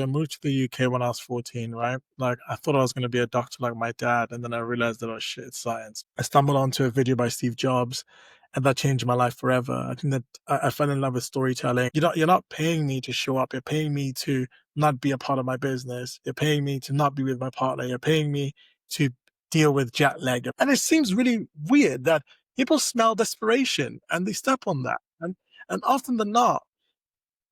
I moved to the UK when I was 14, right? Like, I thought I was going to be a doctor like my dad, and then I realized that, oh shit, it's science. I stumbled onto a video by Steve Jobs, and that changed my life forever. I think that I fell in love with storytelling. You're not paying me to show up. You're paying me to not be a part of my business. You're paying me to not be with my partner. You're paying me to deal with jet lag. And it seems really weird that people smell desperation and they step on that. And often than not,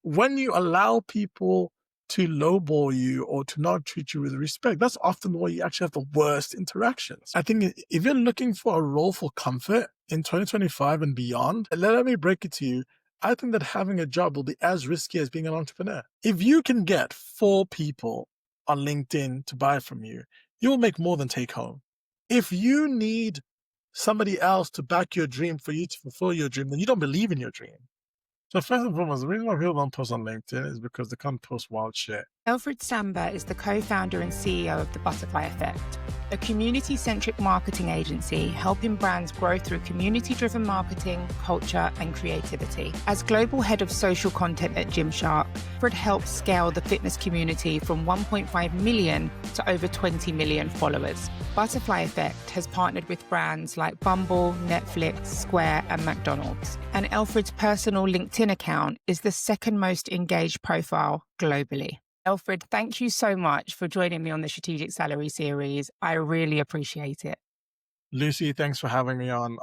when you allow people to lowball you or to not treat you with respect, that's often where you actually have the worst interactions. I think if you're looking for a role for comfort in 2025 and beyond, let me break it to you. I think that having a job will be as risky as being an entrepreneur. If you can get four people on LinkedIn to buy from you, you'll make more than take home. If you need somebody else to back your dream for you to fulfill your dream, then you don't believe in your dream. So first and foremost, the reason why people don't post on LinkedIn is because they can't post wild shit. Elfried Samba is the co-founder and CEO of The Butterfly Effect, a community-centric marketing agency helping brands grow through community-driven marketing, culture, and creativity. As global head of social content at Gymshark, Elfried helps scale the fitness community from 1.5 million to over 20 million followers. Butterfly Effect has partnered with brands like Bumble, Netflix, Square, and McDonald's. And Elfried's personal LinkedIn account is the second most engaged profile globally. Elfried, thank you so much for joining me on the Strategic Salary series. I really appreciate it. Lucy, thanks for having me on.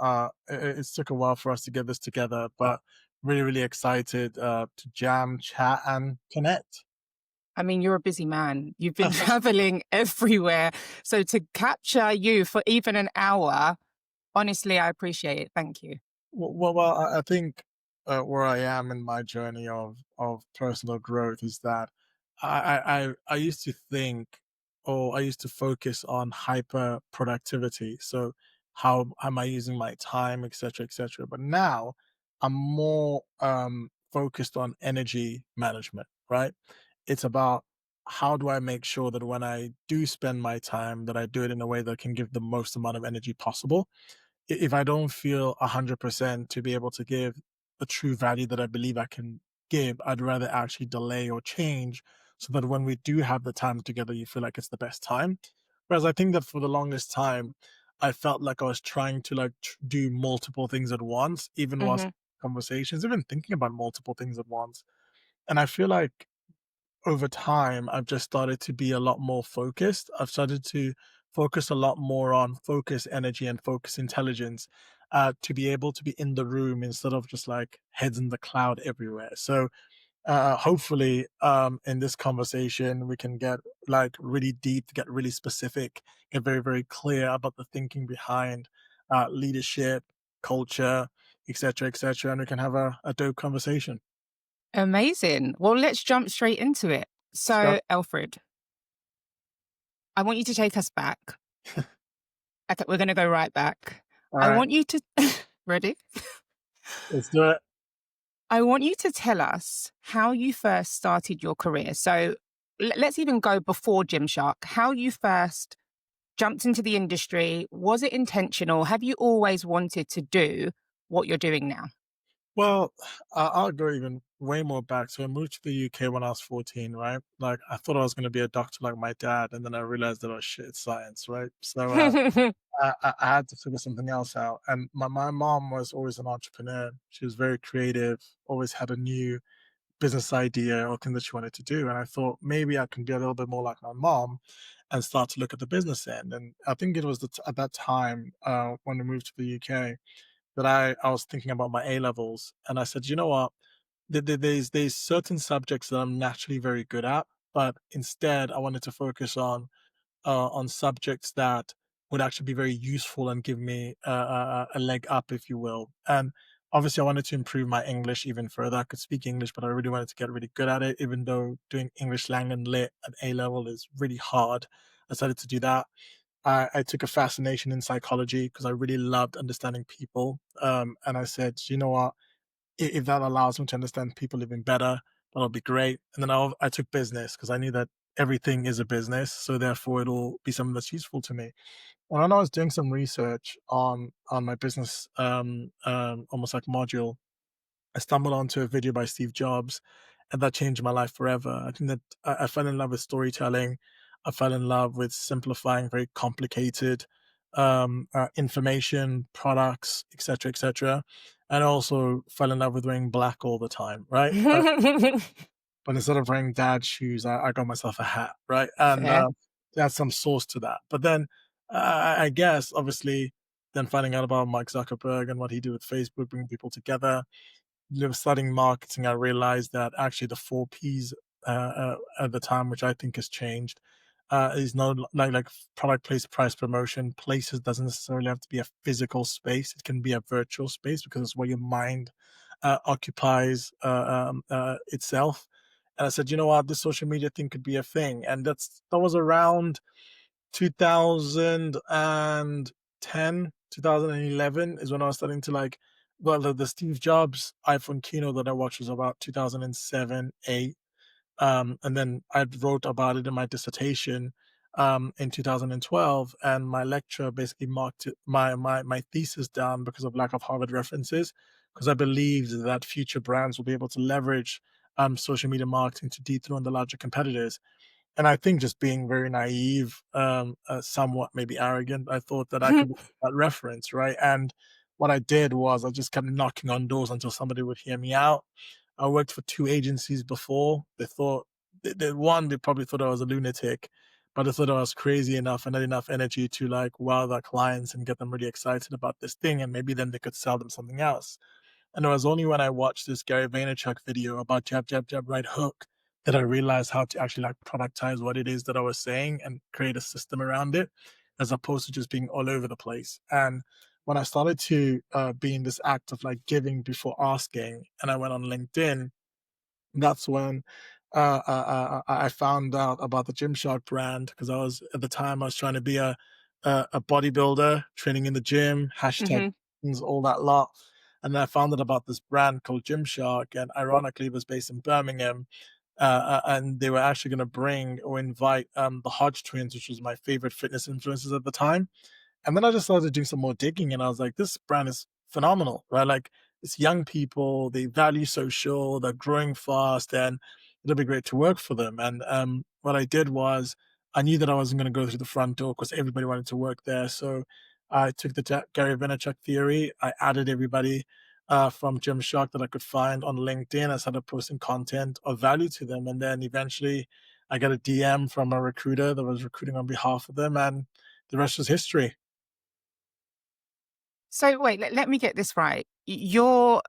It's took a while for us to get this together, but really, really excited to jam, chat, and connect. I mean, you're a busy man. You've been traveling everywhere. So to capture you for even an hour, honestly, I appreciate it. Thank you. I think where I am in my journey of personal growth is that I used to think, or I used to focus on hyper productivity. So how am I using my time, etc., etc. But now I'm more focused on energy management. Right? It's about how do I make sure that when I do spend my time, that I do it in a way that can give the most amount of energy possible. If I don't feel 100% to be able to give the true value that I believe I can give, I'd rather actually delay or change so that when we do have the time together, you feel like it's the best time. Whereas I think that for the longest time, I felt like I was trying to do multiple things at once, even whilst Hmm. conversations, even thinking about multiple things at once. And I feel like over time, I've just started to be a lot more focused. I've started to focus a lot more on focus energy and focus intelligence to be able to be in the room instead of just like heads in the cloud everywhere. So hopefully, in this conversation, we can get like really deep, get really specific, get very, very clear about the thinking behind leadership, culture, etc., and we can have a dope conversation. Amazing. Well, let's jump straight into it. Sure. So, Elfried, I want you to take us back. Okay, we're going to go right back. All I right, want you to, ready? let's do it. I want you to tell us how you first started your career. So let's even go before Gymshark, how you first jumped into the industry. Was it intentional? Have you always wanted to do what you're doing now? Well, I'll go even way more back. So I moved to the UK when I was 14, right? Like I thought I was going to be a doctor like my dad, and then I realized that, oh shit, it's science, right? So I had to figure something else out. And my mom was always an entrepreneur. She was very creative, always had a new business idea or thing that she wanted to do. And I thought maybe I can be a little bit more like my mom and start to look at the business end. And I think it was at that time when we moved to the UK that I was thinking about my A levels, and I said, you know what, there's certain subjects that I'm naturally very good at, but instead I wanted to focus on subjects that would actually be very useful and give me a leg up, if you will. And obviously, I wanted to improve my English even further. I could speak English, but I really wanted to get really good at it, even though doing English Lang and Lit at A level is really hard. I decided to do that. I took a fascination in psychology because I really loved understanding people. And I said, you know what? If that allows me to understand people even better, that'll be great. And then I took business because I knew that everything is a business. So therefore, it'll be something that's useful to me. And when I was doing some research on my business, almost like module, I stumbled onto a video by Steve Jobs, and that changed my life forever. I think that I fell in love with storytelling. I fell in love with simplifying very complicated information, products, etc., etc., and also fell in love with wearing black all the time, right? But instead of wearing dad shoes, I got myself a hat, right? And Fair. there's some source to that. But then I guess, obviously, then finding out about Mike Zuckerberg and what he did with Facebook, bringing people together, studying marketing, I realized that actually the four P's at the time, which I think has changed, is no like product, place, price, promotion. Places doesn't necessarily have to be a physical space; it can be a virtual space because it's where your mind occupies itself. And I said, you know what, this social media thing could be a thing, and that was around 2010, 2011 is when I was starting to like, well, the Steve Jobs iPhone keynote that I watched was about 2007, 8. And then I wrote about it in my dissertation in 2012, and my lecturer basically marked my thesis down because of lack of Harvard references, because I believed that future brands will be able to leverage social media marketing to dethrone the larger competitors. And I think just being very naive, somewhat maybe arrogant, I thought that I could make that reference, right? And what I did was I just kept knocking on doors until somebody would hear me out. I worked for two agencies before. They thought, one, they probably thought I was a lunatic, but they thought I was crazy enough and had enough energy to like wow their clients and get them really excited about this thing, and maybe then they could sell them something else. And it was only when I watched this Gary Vaynerchuk video about jab, jab, jab, right hook that I realized how to actually like productize what it is that I was saying and create a system around it, as opposed to just being all over the place. And when I started to be in this act of like giving before asking, and I went on LinkedIn, that's when I found out about the Gymshark brand, because I was at the time I was trying to be a bodybuilder, training in the gym, hashtag Hmm. all that lot. And then I found out about this brand called Gymshark, and ironically, it was based in Birmingham. And they were actually going to bring or invite the Hodge twins, which was my favorite fitness influencers at the time. And then I just started doing some more digging, and I was like, this brand is phenomenal, right? Like, it's young people, they value social, they're growing fast, and it'll be great to work for them. And what I did was, I knew that I wasn't going to go through the front door because everybody wanted to work there. So I took the Gary Vaynerchuk theory, I added everybody from Gymshark that I could find on LinkedIn. I started posting content of value to them. And then eventually I got a DM from a recruiter that was recruiting on behalf of them, and the rest was history. So wait, let me get this right. Your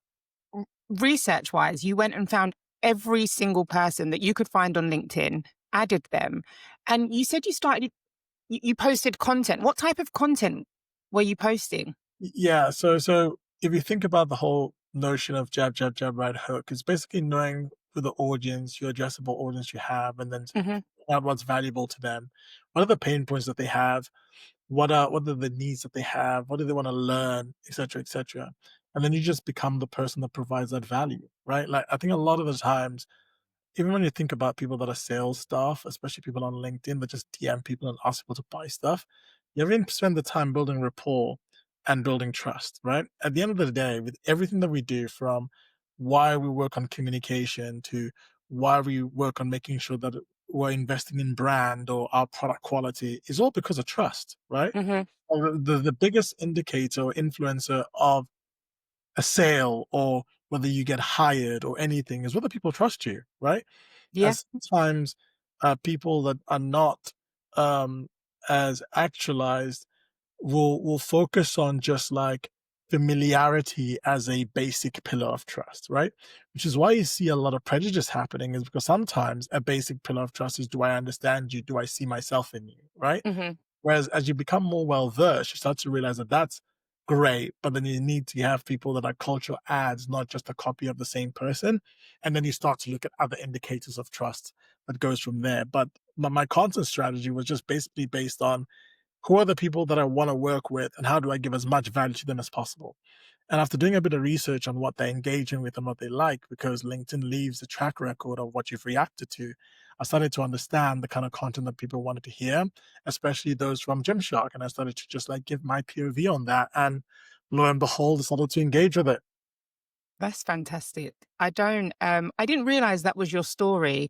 research wise, you went and found every single person that you could find on LinkedIn, added them, and you said you started, you posted content. What type of content were you posting? Yeah, so if you think about the whole notion of jab, jab, jab, right hook, it's basically knowing who the audience, your addressable audience you have, and then Hmm. figure out what's valuable to them. What are the pain points that they have? What are the needs that they have? What do they want to learn, etc., etc. And then you just become the person that provides that value, right? Like I think a lot of the times, even when you think about people that are sales staff, especially people on LinkedIn that just DM people and ask people to buy stuff, you ever even spend the time building rapport and building trust, right? At the end of the day, with everything that we do, from why we work on communication to why we work on making sure that we're investing in brand or our product quality, is all because of trust, right? Hmm. The biggest indicator or influencer of a sale or whether you get hired or anything is whether people trust you, right? Yeah. As sometimes people that are not um, as actualized will focus on just like familiarity as a basic pillar of trust, right? Which is why you see a lot of prejudice happening, is because sometimes a basic pillar of trust is, do I understand you? Do I see myself in you, right? Hmm. Whereas as you become more well versed, you start to realize that that's great, but then you need to have people that are cultural ads, not just a copy of the same person. And then you start to look at other indicators of trust that goes from there. But my content strategy was just basically based on, who are the people that I want to work with and how do I give as much value to them as possible? And after doing a bit of research on what they're engaging with and what they like, because LinkedIn leaves a track record of what you've reacted to, I started to understand the kind of content that people wanted to hear, especially those from Gymshark. And I started to just like give my POV on that. And lo and behold, I started to engage with it. That's fantastic. I didn't realize that was your story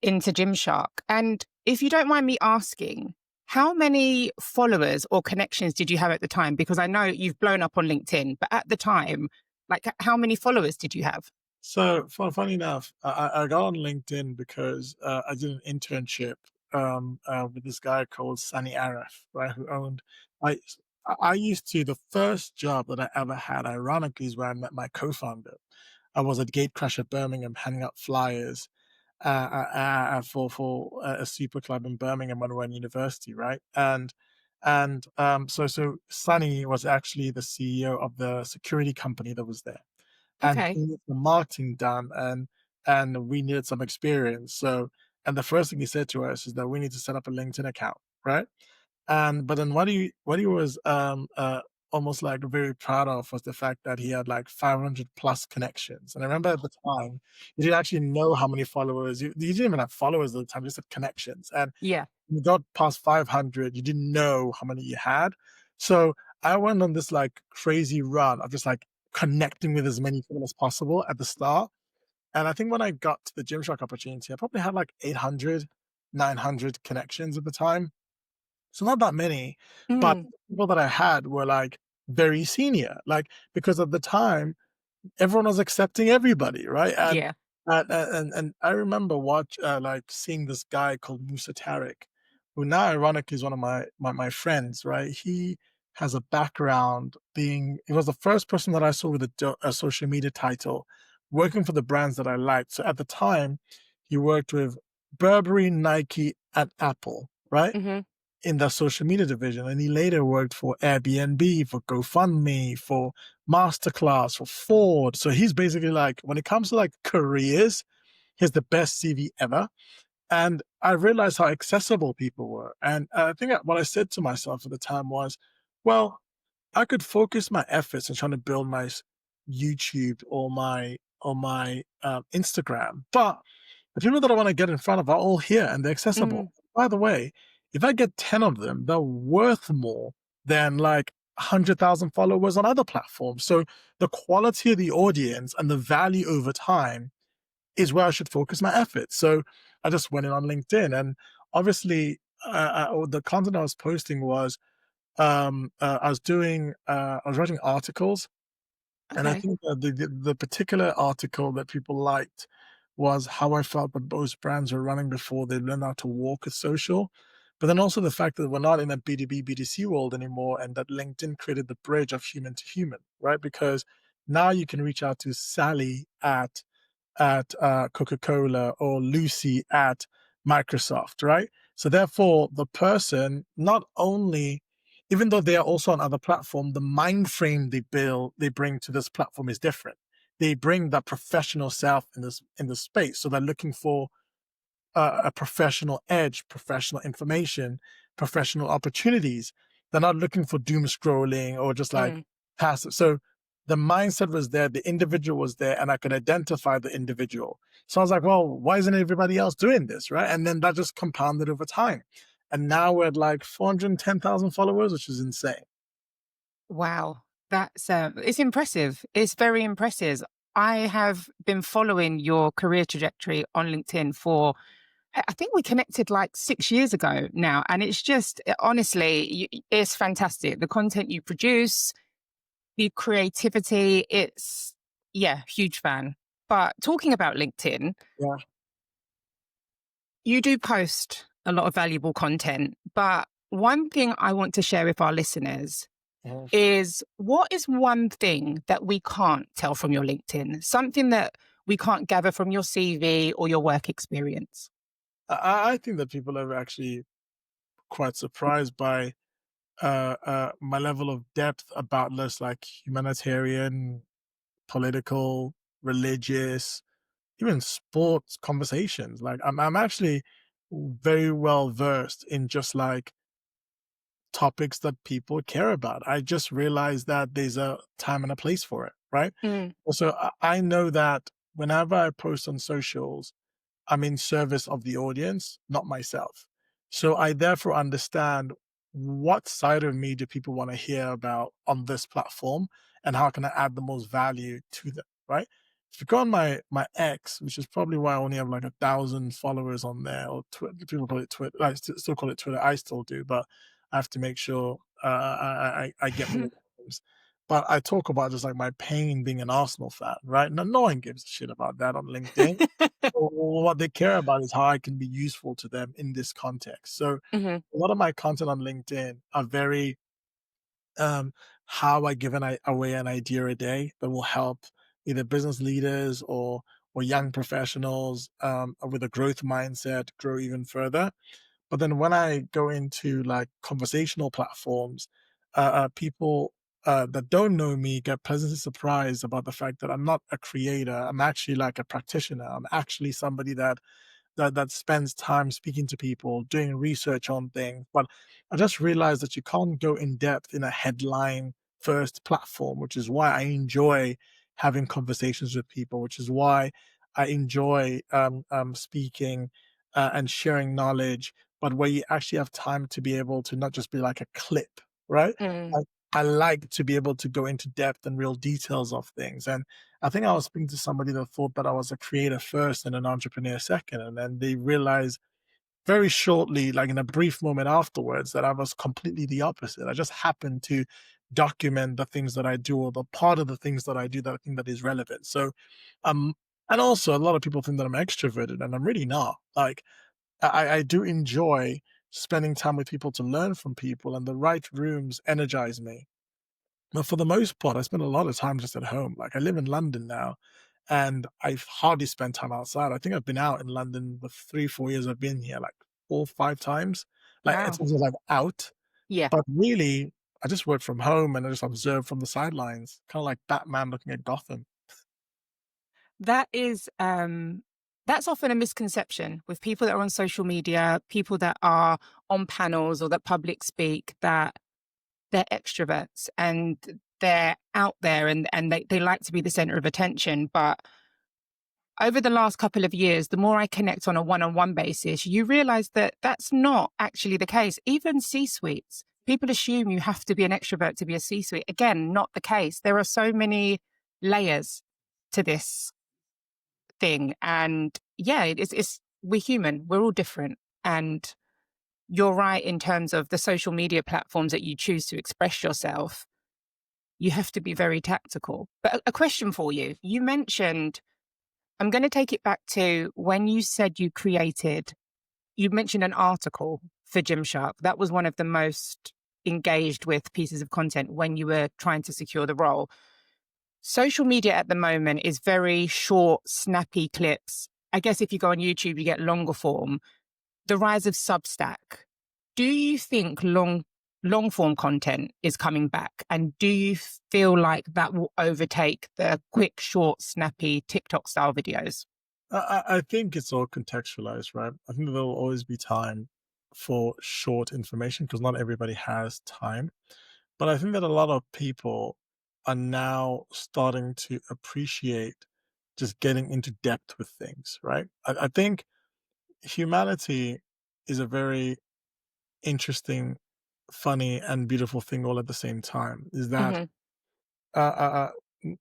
into Gymshark. And if you don't mind me asking, how many followers or connections did you have at the time? Because I know you've blown up on LinkedIn, but at the time, like how many followers did you have? So, funny enough, I got on LinkedIn because I did an internship with this guy called Sunny Arif, right? Who owned. I I used to the first job that I ever had, ironically, is where I met my co-founder. I was at Gatecrasher Birmingham handing out flyers for a super club in Birmingham when we were in university, right? So Sunny was actually the CEO of the security company that was there, and Okay. he needed the marketing done, and we needed some experience. So, and the first thing he said to us is that we need to set up a LinkedIn account, right? And but then what he was almost like very proud of was the fact that he had like 500 plus connections. And I remember at the time, he didn't actually know how many followers. You didn't even have followers at the time; you just had connections. And Yeah. when you got past 500, you didn't know how many you had. So I went on this like crazy run of just like connecting with as many people as possible at the start. And I think when I got to the Gymshark opportunity, I probably had like 800, 900 connections at the time. So not that many, but Mm, the people that I had were like very senior, like because at the time everyone was accepting everybody, right? yeah. And I remember like seeing this guy called Musa Tariq, who now ironically is one of my friends, right? He has a background being he was the first person that I saw with a social media title, working for the brands that I liked. So at the time, he worked with Burberry, Nike, and Apple, right? Hmm. In the social media division. And he later worked for Airbnb, for GoFundMe, for Masterclass, for Ford. So he's basically like, when it comes to like careers, he's the best CV ever. And I realized how accessible people were. And I think what I said to myself at the time was, well, I could focus my efforts on trying to build my YouTube or my Instagram, but the people that I want to get in front of are all here and they're accessible. Mm, By the way, if I get 10 of them, they're worth more than like 100,000 followers on other platforms. So the quality of the audience and the value over time is where I should focus my efforts. So I just went in on LinkedIn, and obviously, the content I was posting was I was writing articles, and I okay. think that the particular article that people liked was how I felt that most brands were running before they learned how to walk with social. But then also the fact that we're not in a B2B, B2C world anymore, and that LinkedIn created the bridge of human to human, right? Because now you can reach out to Sally at Coca-Cola or Lucy at Microsoft, right? So therefore, the person not only, even though they are also on other platform, the mind frame they bring to this platform is different. They bring that professional self in this space. So they're looking for a professional edge, professional information, professional opportunities. They're not looking for doom scrolling or just like Mm. passive. So the mindset was there, the individual was there, and I could identify the individual. So I was like, well, why isn't everybody else doing this? Right. And then that just compounded over time. And now we're at like 410,000 followers, which is insane. Wow. That's it's impressive. It's very impressive. I have been following your career trajectory on LinkedIn for I think we connected like 6 years ago now, and it's just honestly, it's fantastic. The content you produce, the creativity, it's yeah, huge fan. But talking about LinkedIn, Yeah. you do post a lot of valuable content, but one thing I want to share with our listeners Mhm. is what is one thing that we can't tell from your LinkedIn? Something that we can't gather from your CV or your work experience? I think that people are actually quite surprised by my level of depth about this, like humanitarian, political, religious, even sports conversations. Like I'm actually very well versed in just like topics that people care about. I just realized that there's a time and a place for it, right? Mm, So I know that whenever I post on socials, I'm in service of the audience, not myself. So I therefore understand what side of me do people want to hear about on this platform and how can I add the most value to them. right? If you go on my X, which is probably why I only have like 1,000 followers on there, or people call it Twitter. I still call it Twitter. I still do, but I have to make sure I get rid of those. But I talk about just like my pain being an Arsenal fan, right? No one gives a shit about that on LinkedIn. What they care about is how I can be useful to them in this context. So Mhm, a lot of my content on LinkedIn are very um, how I give away an idea a day that will help either business leaders or young professionals with a growth mindset grow even further. But then when I go into like conversational platforms, people that don't know me get pleasantly surprised about the fact that I'm not a creator. I'm actually like a practitioner. I'm actually somebody that spends time speaking to people, doing research on things. But I just realized that you can't go in depth in a headline first platform, which is why I enjoy having conversations with people, which is why I enjoy speaking and sharing knowledge, but where you actually have time to be able to not just be like a clip, right? mm. I, I like to be able to go into depth and real details of things. And I think I was speaking to somebody that thought that I was a creator first and an entrepreneur second. And then they realized very shortly, like in a brief moment afterwards, that I was completely the opposite. I just happened to document the things that I do, or the part of the things that I do that I think that is relevant. So, um, and also a lot of people think that I'm extroverted, and I'm really not. Like I do enjoy spending time with people to learn from people, and the right rooms energize me. But for the most part, I spend a lot of time just at home. Like I live in London now, and I've hardly spent time outside. I think I've been out in London the 3, 4 years I've been here, like 4, 5 times. Like it's Wow. also like out, Yeah. but really, I just work from home and I just observe from the sidelines, kind of like Batman looking at Gotham. That is, that's often a misconception with people that are on social media, people that are on panels or that public speak, that they're extroverts and they're out there and they like to be the center of attention. But over the last couple of years, the more I connect on a one-on-one basis, you realize that that's not actually the case. Even C-suites, people assume you have to be an extrovert to be a C-suite. Again, not the case. There are so many layers to this thing. And yeah, it's we're human. We're all different. And you're right in terms of the social media platforms that you choose to express yourself. You have to be very tactical. But a question for you. You mentioned, I'm going to take it back to when you said you mentioned an article for Gymshark. That was one of the most engaged with pieces of content when you were trying to secure the role. Social media at the moment is very short, snappy clips. I guess if you go on YouTube, you get longer form. The rise of Substack. Do you think long form content is coming back? And do you feel like that will overtake the quick, short, snappy TikTok style videos? I think it's all contextualized, right? I think there will always be time for short information because not everybody has time. But I think that a lot of people are now starting to appreciate just getting into depth with things, right? I think humanity is a very interesting, funny, and beautiful thing all at the same time. Is that Hmm. uh, uh, uh,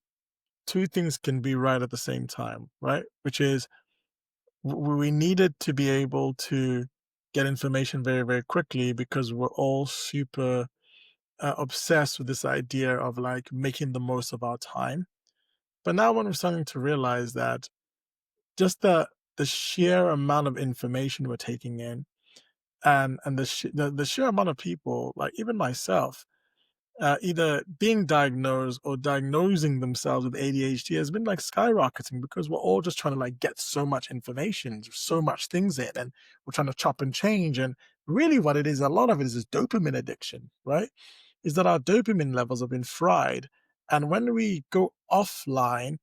two things can be right at the same time, right? Which is we needed to be able to get information very, very quickly because we're all super obsessed with this idea of like making the most of our time. But now when we're starting to realize that just the sheer amount of information we're taking in and the sheer amount of people, like even myself, either being diagnosed or diagnosing themselves with ADHD has been like skyrocketing because we're all just trying to like get so much information, so much things in, and we're trying to chop and change. And really, what it is, a lot of it is this dopamine addiction, right? Is that our dopamine levels have been fried. And when we go offline,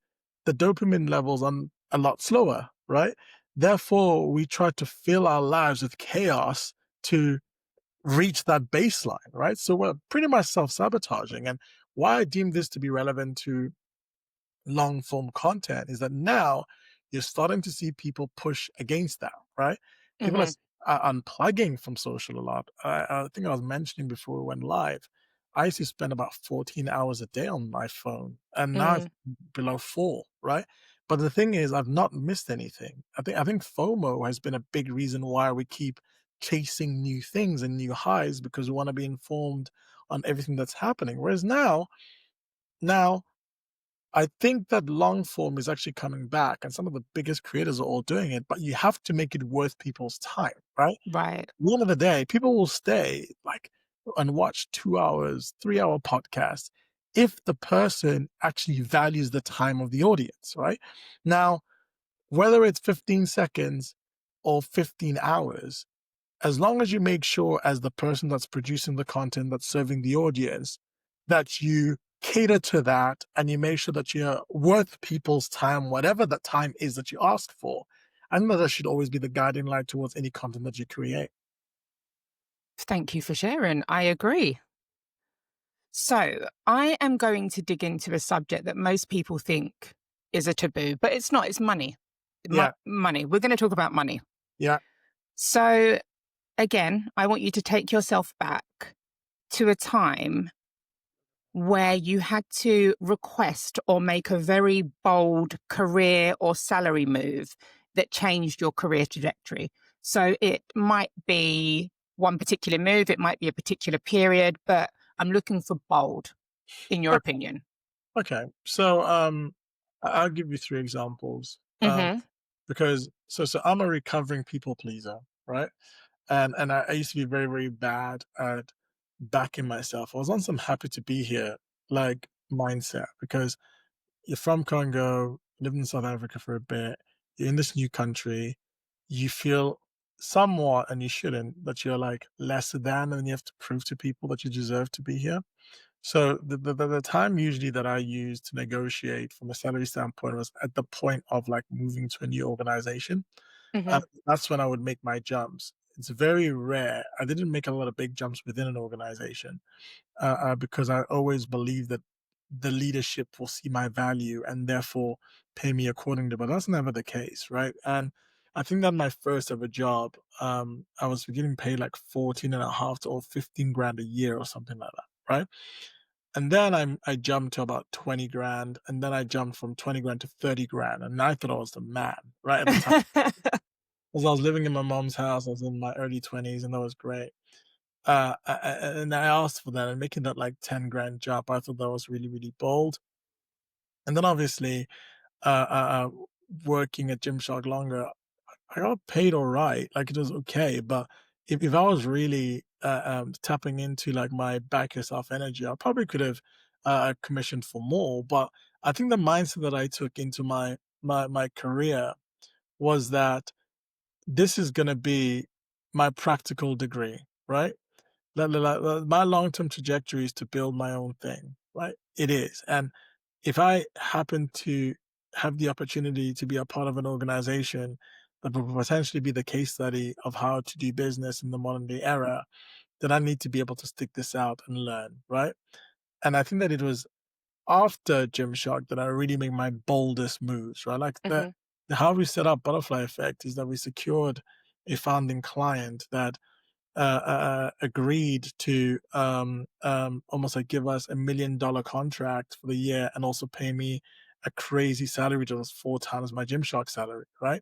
the dopamine levels are a lot slower, right? Therefore, we try to fill our lives with chaos to reach that baseline, right? So we're pretty much self sabotaging. And why I deem this to be relevant to long form content is that now you're starting to see people push against that, right? People Hmm. are unplugging from social a lot. I think I was mentioning before we went live. I used to spend about 14 hours a day on my phone, and now it's Mm. below 4. right? But the thing is, I've not missed anything. I think FOMO has been a big reason why we keep chasing new things and new highs because we want to be informed on everything that's happening. Whereas now I think that long form is actually coming back, and some of the biggest creators are all doing it, but you have to make it worth people's time, right? Right. At the end of the day, people will stay and watch 2 hours, 3 hour podcasts if the person actually values the time of the audience, right? Now, whether it's 15 seconds or 15 hours, as long as you make sure as the person that's producing the content that's serving the audience that you cater to that and you make sure that you're worth people's time, whatever that time is that you ask for. I think that should always be the guiding light towards any content that you create. Thank you for sharing. I agree. So, I am going to dig into a subject that most people think is a taboo, but it's not. It's money. Yeah, Money. We're going to talk about money. yeah. So, again, I want you to take yourself back to a time where you had to request or make a very bold career or salary move that changed your career trajectory. So it might be one particular move, it might be a particular period, but I'm looking for bold, in your Okay. opinion. Okay. So I'll give you three examples. Hmm. Because so I'm a recovering people pleaser, right? And I used to be very, very bad at backing myself. I was on some happy to be here like mindset because you're from Congo, lived in South Africa for a bit, you're in this new country, you feel somewhat, and you shouldn't, that you're like lesser than, and you have to prove to people that you deserve to be here. So the time usually that I use to negotiate from a salary standpoint was at the point of like moving to a new organization. Hmm. That's when I would make my jumps. It's very rare. I didn't make a lot of big jumps within an organization because I always believe that the leadership will see my value and therefore pay me accordingly. But that's never the case, right? And I think that my first ever job, I was getting paid like 14 and a half to or 15 grand a year or something like that, right? And then I jumped to about 20 grand, and then I jumped from 20 grand to 30 grand, and I thought I was the man, right, at the time. 'Cause I was living in my mom's house, I was in my early 20s, and that was great. And I asked for that, and making that, like, 10 grand jump, I thought that was really, really bold. And then obviously, working at Gymshark longer, I got paid alright, like, it was okay, but if I was really, tapping into, like, my back yourself energy, I probably could have, commissioned for more, but I think the mindset that I took into my career was that this is gonna be my practical degree, right? My long-term trajectory is to build my own thing, right? It is, and if I happen to have the opportunity to be a part of an organization that will potentially be the case study of how to do business in the modern day era, then I need to be able to stick this out and learn, right? And I think that it was after Gymshark that I really made my boldest moves, right? Like Hmm. how we set up Butterfly Effect is that we secured a founding client that agreed to almost like give us $1 million contract for the year and also pay me a crazy salary, which was 4 times my Gymshark salary, right?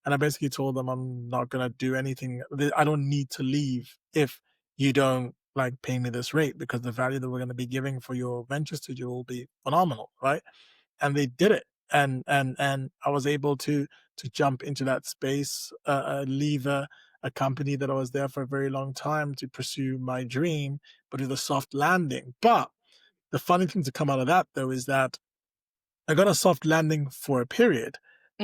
And I basically told them I'm not gonna do anything. I don't need to leave if you don't like pay me this rate because the value that we're gonna be giving for your venture studio will be phenomenal, right? And they did it. And I was able to jump into that space, leave a company that I was there for a very long time to pursue my dream, but with a soft landing. But the funny thing to come out of that though is that I got a soft landing for a period,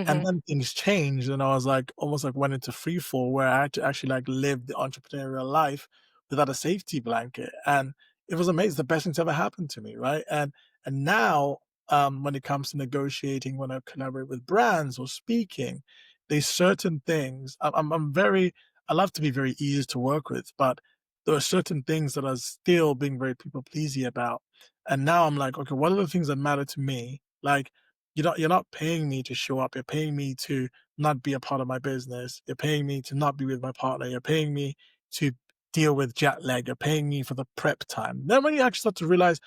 and Hmm. then things changed, and I was like almost like went into free fall where I had to actually like live the entrepreneurial life without a safety blanket. And it was amazing, the best thing's ever happened to me, right? And now when it comes to negotiating, when I collaborate with brands or speaking, there's certain things I'm very I love to be very easy to work with, but there are certain things that I was still being very people pleasy about. And now I'm like, okay, what are the things that matter to me? Like, you're not paying me to show up. You're paying me to not be a part of my business. You're paying me to not be with my partner. You're paying me to deal with jet lag. You're paying me for the prep time. Then when you actually start to realize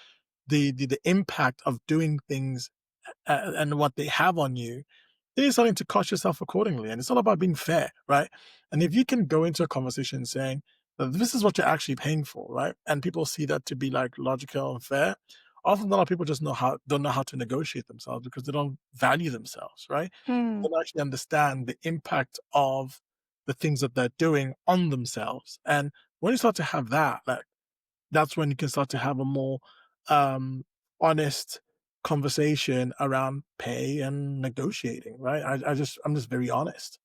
the impact of doing things and what they have on you, then you're starting to cost yourself accordingly. And it's all about being fair, right? And if you can go into a conversation saying that this is what you're actually paying for, right? And people see that to be like logical and fair. Often a lot of people just don't know how to negotiate themselves because they don't value themselves, right? They Hmm. don't actually understand the impact of the things that they're doing on themselves. And when you start to have that, like that's when you can start to have a more um, honest conversation around pay and negotiating, right? I'm just very honest.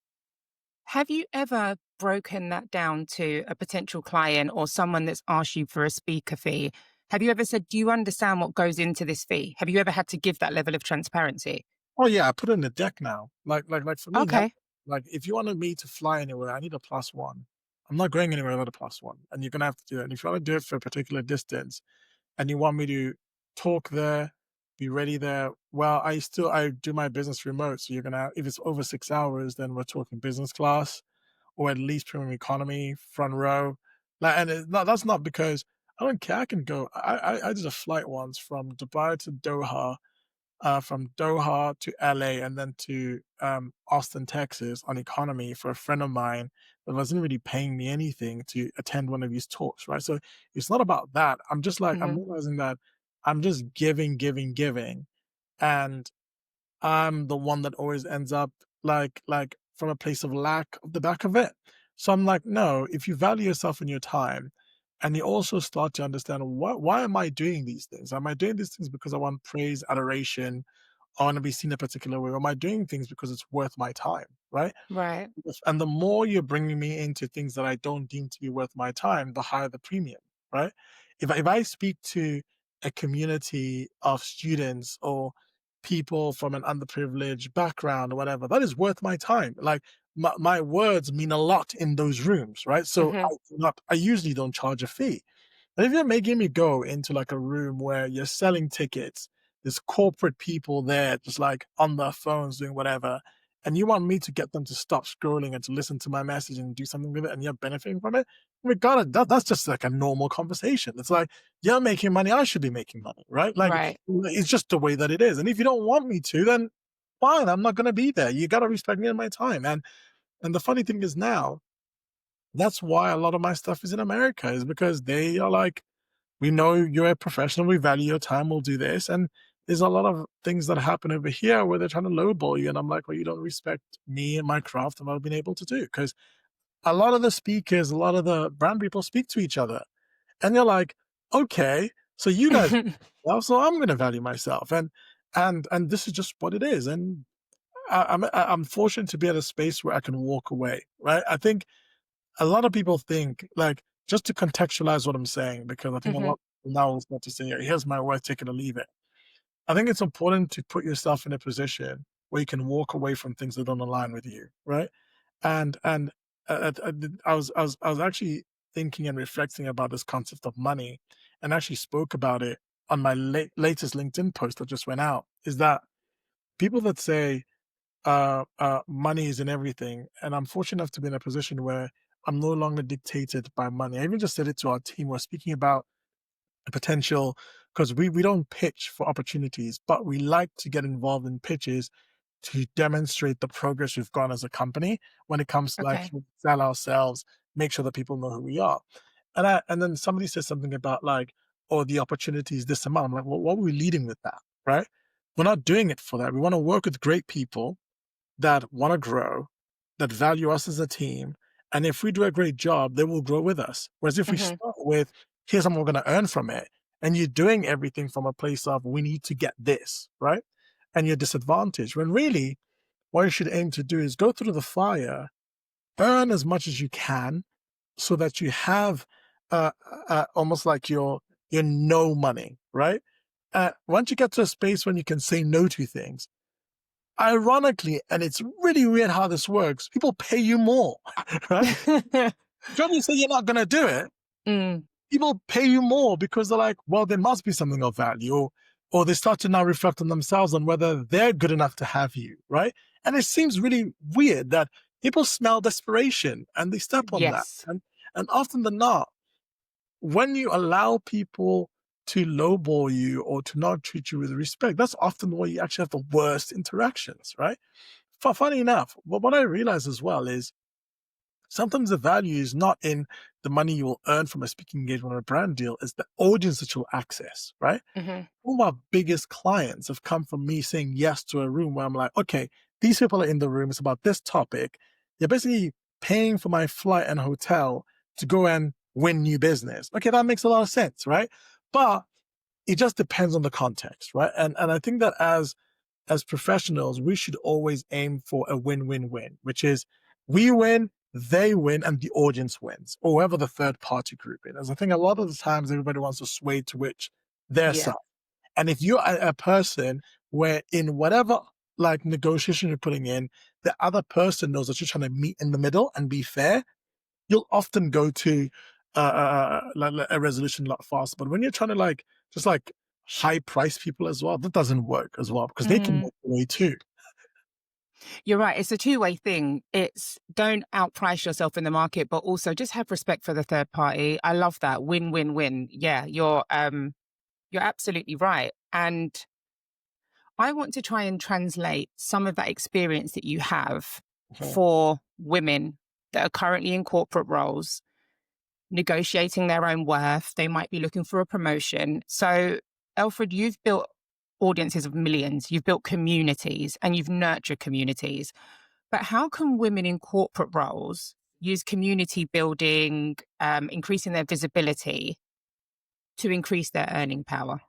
Have you ever broken that down to a potential client or someone that's asked you for a speaker fee? Have you ever said, "Do you understand what goes into this fee?" Have you ever had to give that level of transparency? Oh yeah, I put it in the deck now. Like for me now, Okay. like if you wanted me to fly anywhere, I need a plus one. I'm not going anywhere without a plus one, and you're gonna have to do it. And if you want to do it for a particular distance, and you want me to talk there, be ready there, well, I do my business remote, so you're gonna if it's over 6 hours, then we're talking business class or at least premium economy, front row. Like, and that's not because I don't care. I can go. I did a flight once from Dubai to Doha, from Doha to LA, and then to Austin, Texas, on economy for a friend of mine that wasn't really paying me anything to attend one of these talks, right? So it's not about that. I'm just like I'm Mhm. realizing that I'm just giving, giving, giving, and I'm the one that always ends up like from a place of lack of the back of it. So I'm like, no, if you value yourself and your time, and you also start to understand why am I doing these things? Am I doing these things because I want praise, adoration, I want to be seen a particular way? Or am I doing things because it's worth my time? Right. Right. Yes, and the more you're bringing me into things that I don't deem to be worth my time, the higher the premium, right? If I speak to a community of students or people from an underprivileged background or whatever, that is worth my time. Like my words mean a lot in those rooms, right? So Mhm. I usually don't charge a fee. And if you're making me go into like a room where you're selling tickets, there's corporate people there just like on their phones doing whatever, and you want me to get them to stop scrolling and to listen to my message and do something with it, and you're benefiting from it, that's just like a normal conversation. It's like, you're making money, I should be making money, right? Like, Right. it's just the way that it is. And if you don't want me to, then fine, I'm not going to be there. You got to respect me and my time. And the funny thing is now, that's why a lot of my stuff is in America, is because they are like, we know you're a professional, we value your time, we'll do this. And there's a lot of things that happen over here where they're trying to lowball you. And I'm like, well, you don't respect me and my craft and what I've been able to do. Because a lot of the speakers, a lot of the brand people speak to each other. And you're like, okay, so you guys, well, so I'm going to value myself. And this is just what it is. And I'm fortunate to be at a space where I can walk away, right? I think a lot of people think, like, just to contextualize what I'm saying, because I think a lot Mhm. of people now will start to say, here's my word, take it or leave it. I think it's important to put yourself in a position where you can walk away from things that don't align with you, right? And I was actually thinking and reflecting about this concept of money, and actually spoke about it on my latest LinkedIn post that just went out. Is that people that say money is in everything. And I'm fortunate enough to be in a position where I'm no longer dictated by money. I even just said it to our team. We're speaking about the potential, because we don't pitch for opportunities, but we like to get involved in pitches to demonstrate the progress we've gone as a company when it comes to like Okay. sell ourselves, make sure that people know who we are. And then somebody says something about like, oh, the opportunity is this amount. I'm like, well, what are we leading with that? Right? We're not doing it for that. We want to work with great people that want to grow, that value us as a team. And if we do a great job, they will grow with us. Whereas if we Mhm. start with, here's what we're going to earn from it, and you're doing everything from a place of, we need to get this, right? And you're disadvantaged. When really, what you should aim to do is go through the fire, earn as much as you can so that you have almost like your no money, right? Once you get to a space when you can say no to things, ironically, and it's really weird how this works, people pay you more, right? When you say you're not going to do it, Mm. people pay you more because they're like, well, there must be something of value. Or they start to now reflect on themselves on whether they're good enough to have you, right? And it seems really weird that people smell desperation and they step on that. Yes. And often than not, when you allow people to lowball you or to not treat you with respect, that's often where you actually have the worst interactions, right? Funny enough, but what I realize as well is sometimes the value is not in the money you will earn from a speaking engagement or a brand deal, is the audience that you'll access, right? Hmm. All my biggest clients have come from me saying yes to a room where I'm like, okay, these people are in the room. It's about this topic. You're basically paying for my flight and hotel to go and win new business. Okay, that makes a lot of sense, right? But it just depends on the context, right? And I think that as professionals, we should always aim for a win-win-win, which is we win, they win, and the audience wins, or whoever the third party group is. I think a lot of the times everybody wants to sway to which their Yeah. side. And if you're a person where in whatever like negotiation you're putting in, the other person knows that you're trying to meet in the middle and be fair, you'll often go to like a resolution a lot faster. But when you're trying to like just like high price people as well, that doesn't work as well because they can Mm. make away too. You're right. It's a two-way thing. It's don't outprice yourself in the market, but also just have respect for the third party. I love that. Win, win, win. Yeah, you're absolutely right. And I want to try and translate some of that experience that you have Mhm. for women that are currently in corporate roles, negotiating their own worth. They might be looking for a promotion. So, Elfried, you've built audiences of millions, you've built communities, and you've nurtured communities. But how can women in corporate roles use community building, increasing their visibility to increase their earning power?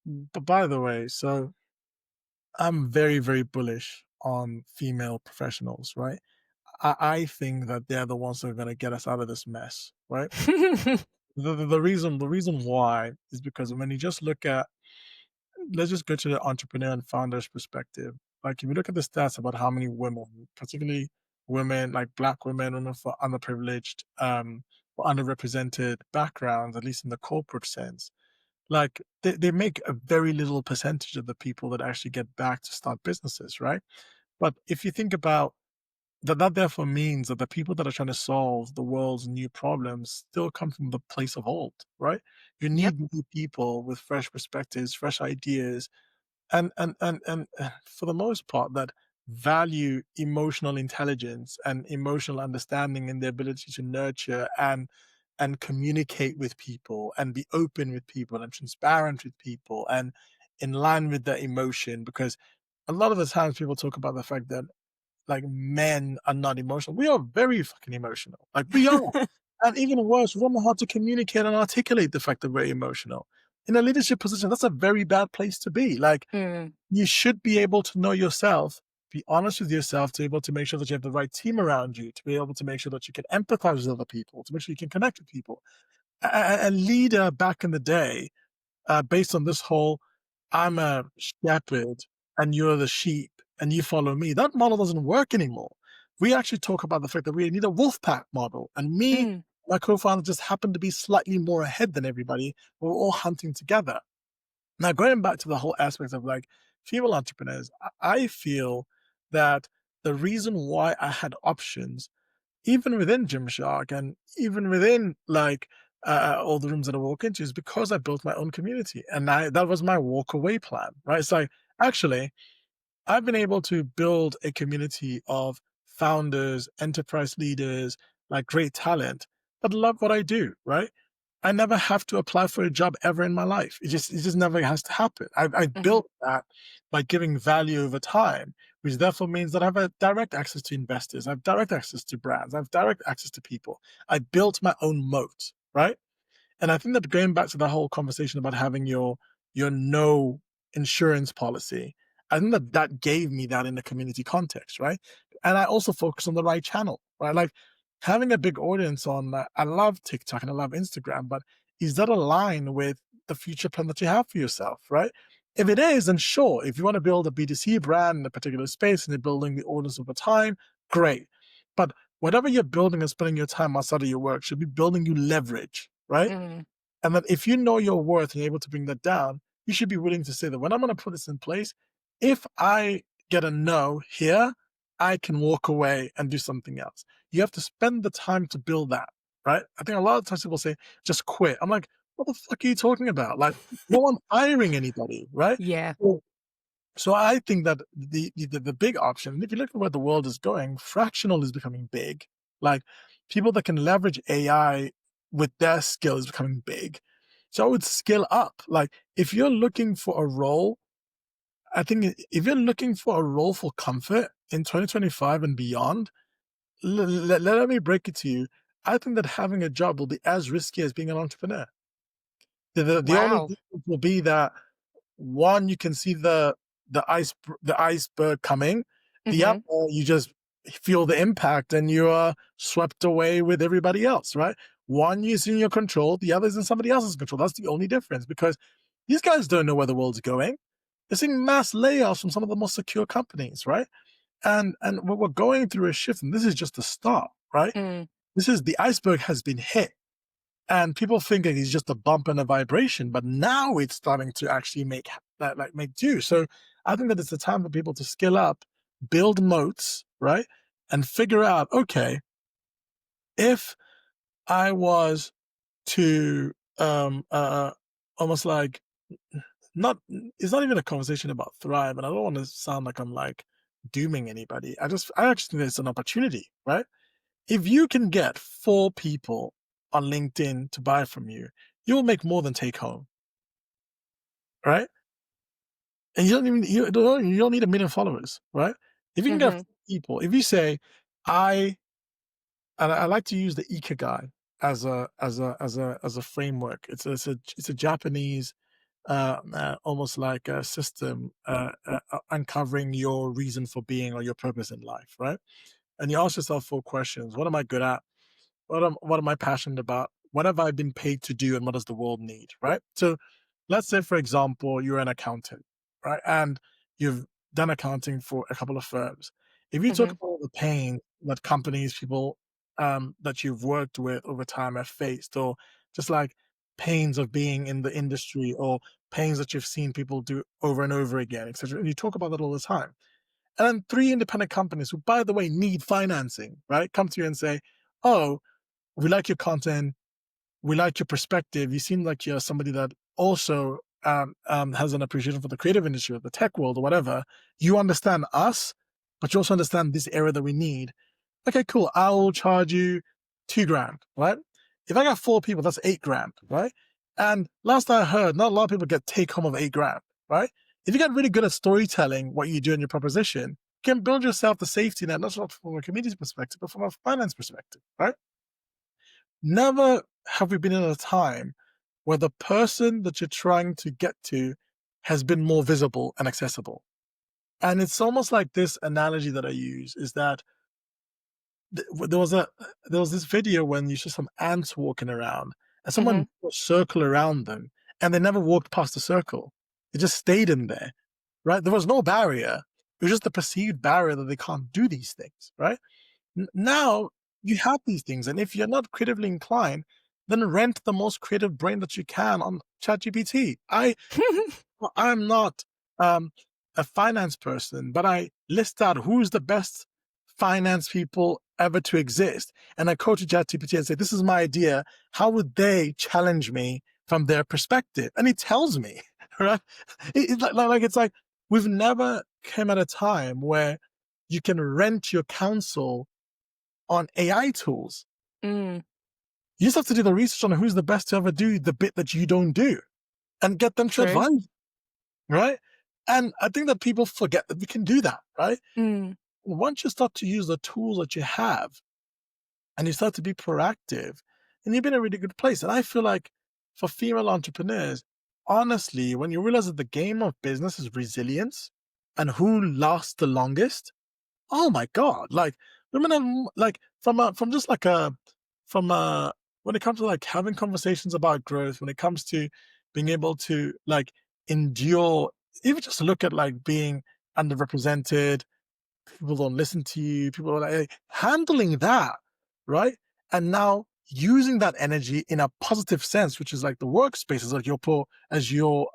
But by the way, so I'm very, very bullish on female professionals, right? I think that they're the ones that are going to get us out of this mess, right? The reason why is because when you just look at, let's just go to the entrepreneur and founder's perspective. Like if you look at the stats about how many women, particularly women, like black women, women for underprivileged, or underrepresented backgrounds, at least in the corporate sense, like they make a very little percentage of the people that actually get back to start businesses, right? But if you think about that therefore means that the people that are trying to solve the world's new problems still come from the place of old, right? You Yep. need new people with fresh perspectives, fresh ideas, and for the most part, that value emotional intelligence and emotional understanding and the ability to nurture and communicate with people and be open with people and transparent with people and in line with their emotion. Because a lot of the times people talk about the fact that like men are not emotional. We are very fucking emotional. Like we are. And even worse, we don't know how to communicate and articulate the fact that we're emotional. In a leadership position, that's a very bad place to be. Like Mm, you should be able to know yourself, be honest with yourself, to be able to make sure that you have the right team around you, to be able to make sure that you can empathize with other people, to make sure you can connect with people. A leader back in the day based on this whole I'm a shepherd and you're the sheep and you follow me. That model doesn't work anymore. We actually talk about the fact that we need a wolf pack model. And me, mm. my co-founder just happened to be slightly more ahead than everybody. We're all hunting together. Now, going back to the whole aspect of like female entrepreneurs, I feel that the reason why I had options even within Gymshark and even within like all the rooms that I walk into is because I built my own community and that was my walk away plan, right? It's like actually I've been able to build a community of founders, enterprise leaders, like great talent that love what I do, right? I never have to apply for a job ever in my life. It just never has to happen. I Mhm. built that by giving value over time, which therefore means that I have a direct access to investors, I have direct access to brands, I have direct access to people. I built my own moat, right? And I think that going back to the whole conversation about having your no insurance policy, I think that that gave me that in the community context, right? And I also focus on the right channel, right? Like having a big audience on, I love TikTok and I love Instagram, but is that aligned with the future plan that you have for yourself, right? If it is, then sure. If you want to build a B2C brand in a particular space and you're building the audience over time, great. But whatever you're building and spending your time outside of your work should be building you leverage, right? Mm. And that if you know your worth and you're able to bring that down, you should be willing to say that when I'm going to put this in place, if I get a no here, I can walk away and do something else. You have to spend the time to build that, right? I think a lot of times people say, just quit. I'm like, what the fuck are you talking about? Like, no one's hiring anybody, right? Yeah. So, so I think that the big option, and if you look at where the world is going, fractional is becoming big. Like people that can leverage AI with their skill is becoming big. So I would skill up. Like if you're looking for a role, I think if you're looking for a role for comfort in 2025 and beyond, let me break it to you. I think that having a job will be as risky as being an entrepreneur. The only Wow. difference will be that one, you can see the iceberg coming. The other, Mhm. you just feel the impact and you are swept away with everybody else, right? One is in your control, the other is in somebody else's control. That's the only difference because these guys don't know where the world's going. They're seeing mass layoffs from some of the most secure companies, right? And we're going through a shift, and this is just the start, right? Mm. This is the iceberg has been hit and people think that it's just a bump and a vibration, but now it's starting to actually make that like make do. So I think that it's the time for people to skill up, build moats, right, and figure out, okay, if I was to almost like not it's not even a conversation about thrive, and I don't want to sound like I'm like dooming anybody. I actually think it's an opportunity, right? If you can get 4 people on LinkedIn to buy from you, you'll make more than take home, right? And you don't need 1 million followers, right? If you can get Mhm. 4 people, if you say, I and I like to use the ikigai as a framework. It's a Japanese almost like a system uncovering your reason for being or your purpose in life, right? And you ask yourself 4 questions: What am I good at? What am I passionate about? What have I been paid to do, and what does the world need? Right. So, let's say, for example, you're an accountant, right, and you've done accounting for a couple of firms. If you talk Mhm. about all the pain that companies, people that you've worked with over time have faced, or just like pains of being in the industry, or pains that you've seen people do over and over again, etc., and you talk about that all the time. And then 3 independent companies who, by the way, need financing, right, come to you and say, "Oh, we like your content. We like your perspective. You seem like you're somebody that also has an appreciation for the creative industry or the tech world or whatever. You understand us, but you also understand this area that we need. Okay, cool. I'll charge you 2 grand, right? If I got 4 people, that's 8 grand, right? And last I heard, not a lot of people get take home of 8 grand, right? If you get really good at storytelling, what you do in your proposition, you can build yourself the safety net, not just from a community perspective, but from a finance perspective, right? Never have we been in a time where the person that you're trying to get to has been more visible and accessible. And it's almost like this analogy that I use is that there was this video when you saw some ants walking around and Mhm. someone put a circle around them and they never walked past the circle. They just stayed in there, right? There was no barrier. It was just the perceived barrier that they can't do these things, right? Now you have these things, and if you're not creatively inclined, then rent the most creative brain that you can on ChatGPT. I'm not um, a finance person, but I list out who's the best finance people ever to exist, and I go to ChatGPT and say, "This is my idea. How would they challenge me from their perspective?" And it tells me, right? It's like it's like we've never came at a time where you can rent your counsel on AI tools. Mm. You just have to do the research on who's the best to ever do the bit that you don't do and get them to True. advise, right? And I think that people forget that we can do that, right? Mm. Once you start to use the tools that you have and you start to be proactive, and you've been in a really good place. And I feel like for female entrepreneurs, honestly, when you realize that the game of business is resilience and who lasts the longest, oh my god! Like women have like from just like a from when it comes to like having conversations about growth, when it comes to being able to like endure, even just look at like being underrepresented, people don't listen to you, people are like handling that, right? And now using that energy in a positive sense, which is like the workspace is like your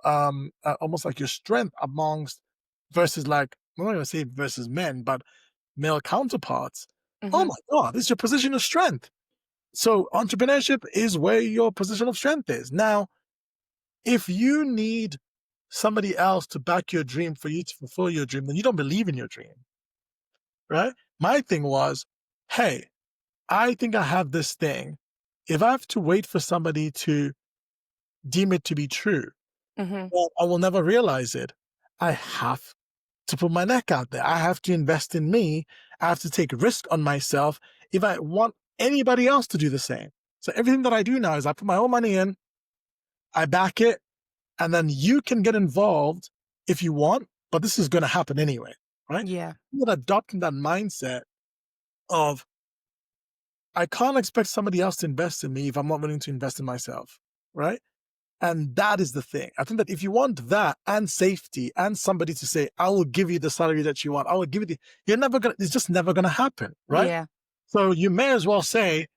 almost like your strength amongst versus like I'm not gonna say versus men, but male counterparts. Oh Mhm. my god, this is your position of strength. So entrepreneurship is where your position of strength is. Now, if you need somebody else to back your dream for you to fulfill your dream, then you don't believe in your dream, right? My thing was, hey, I think I have this thing. If I have to wait for somebody to deem it to be true, Hmm. well, I will never realize it. I have to put my neck out there. I have to invest in me. I have to take risk on myself if I want anybody else to do the same. So everything that I do now is I put my own money in, I back it, and then you can get involved if you want, but this is going to happen anyway, right? Yeah. You're adopting that mindset of I can't expect somebody else to invest in me if I'm not willing to invest in myself, right? And that is the thing. I think that if you want that and safety and somebody to say, I will give you the salary that you want, I will give you you're never gonna, it's just never gonna happen, right? Yeah. So you may as well say,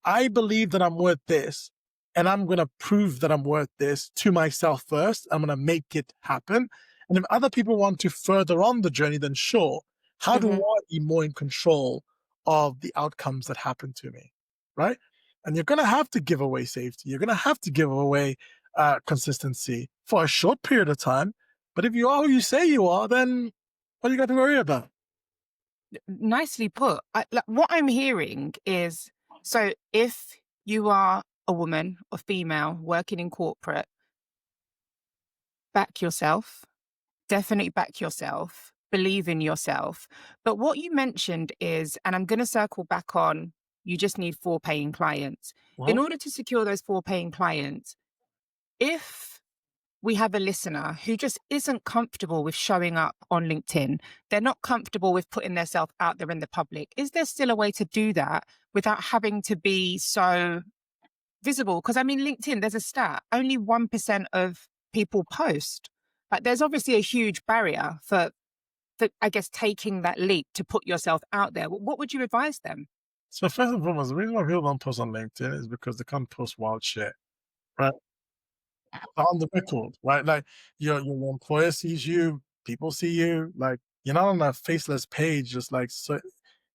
I believe that I'm worth this, and I'm going to prove that I'm worth this to myself first. I'm going to make it happen. And if other people want to further on the journey, then sure. How do Hmm. I be more in control of the outcomes that happen to me? Right. And you're going to have to give away safety. You're going to have to give away consistency for a short period of time. But if you are who you say you are, then what do you got to worry about? Nicely put. What I'm hearing is, so if you are a woman or female working in corporate, back yourself. Definitely back yourself. Believe in yourself. But what you mentioned is, and I'm going to circle back on, you just need four paying clients. In Well, order to secure those four paying clients, if we have a listener who just isn't comfortable with showing up on LinkedIn, they're not comfortable with putting themselves out there in the public, is there still a way to do that without having to be so visible? Because I mean, LinkedIn, there's a stat, only 1% of people post. Like, there's obviously a huge barrier for, I guess, taking that leap to put yourself out there. What would you advise them? so first and foremost, the reason why people don't post on LinkedIn is because they can't post wild shit. Right. On the record, right? Like your employer sees you, people see you, like you're not on a faceless page, just like so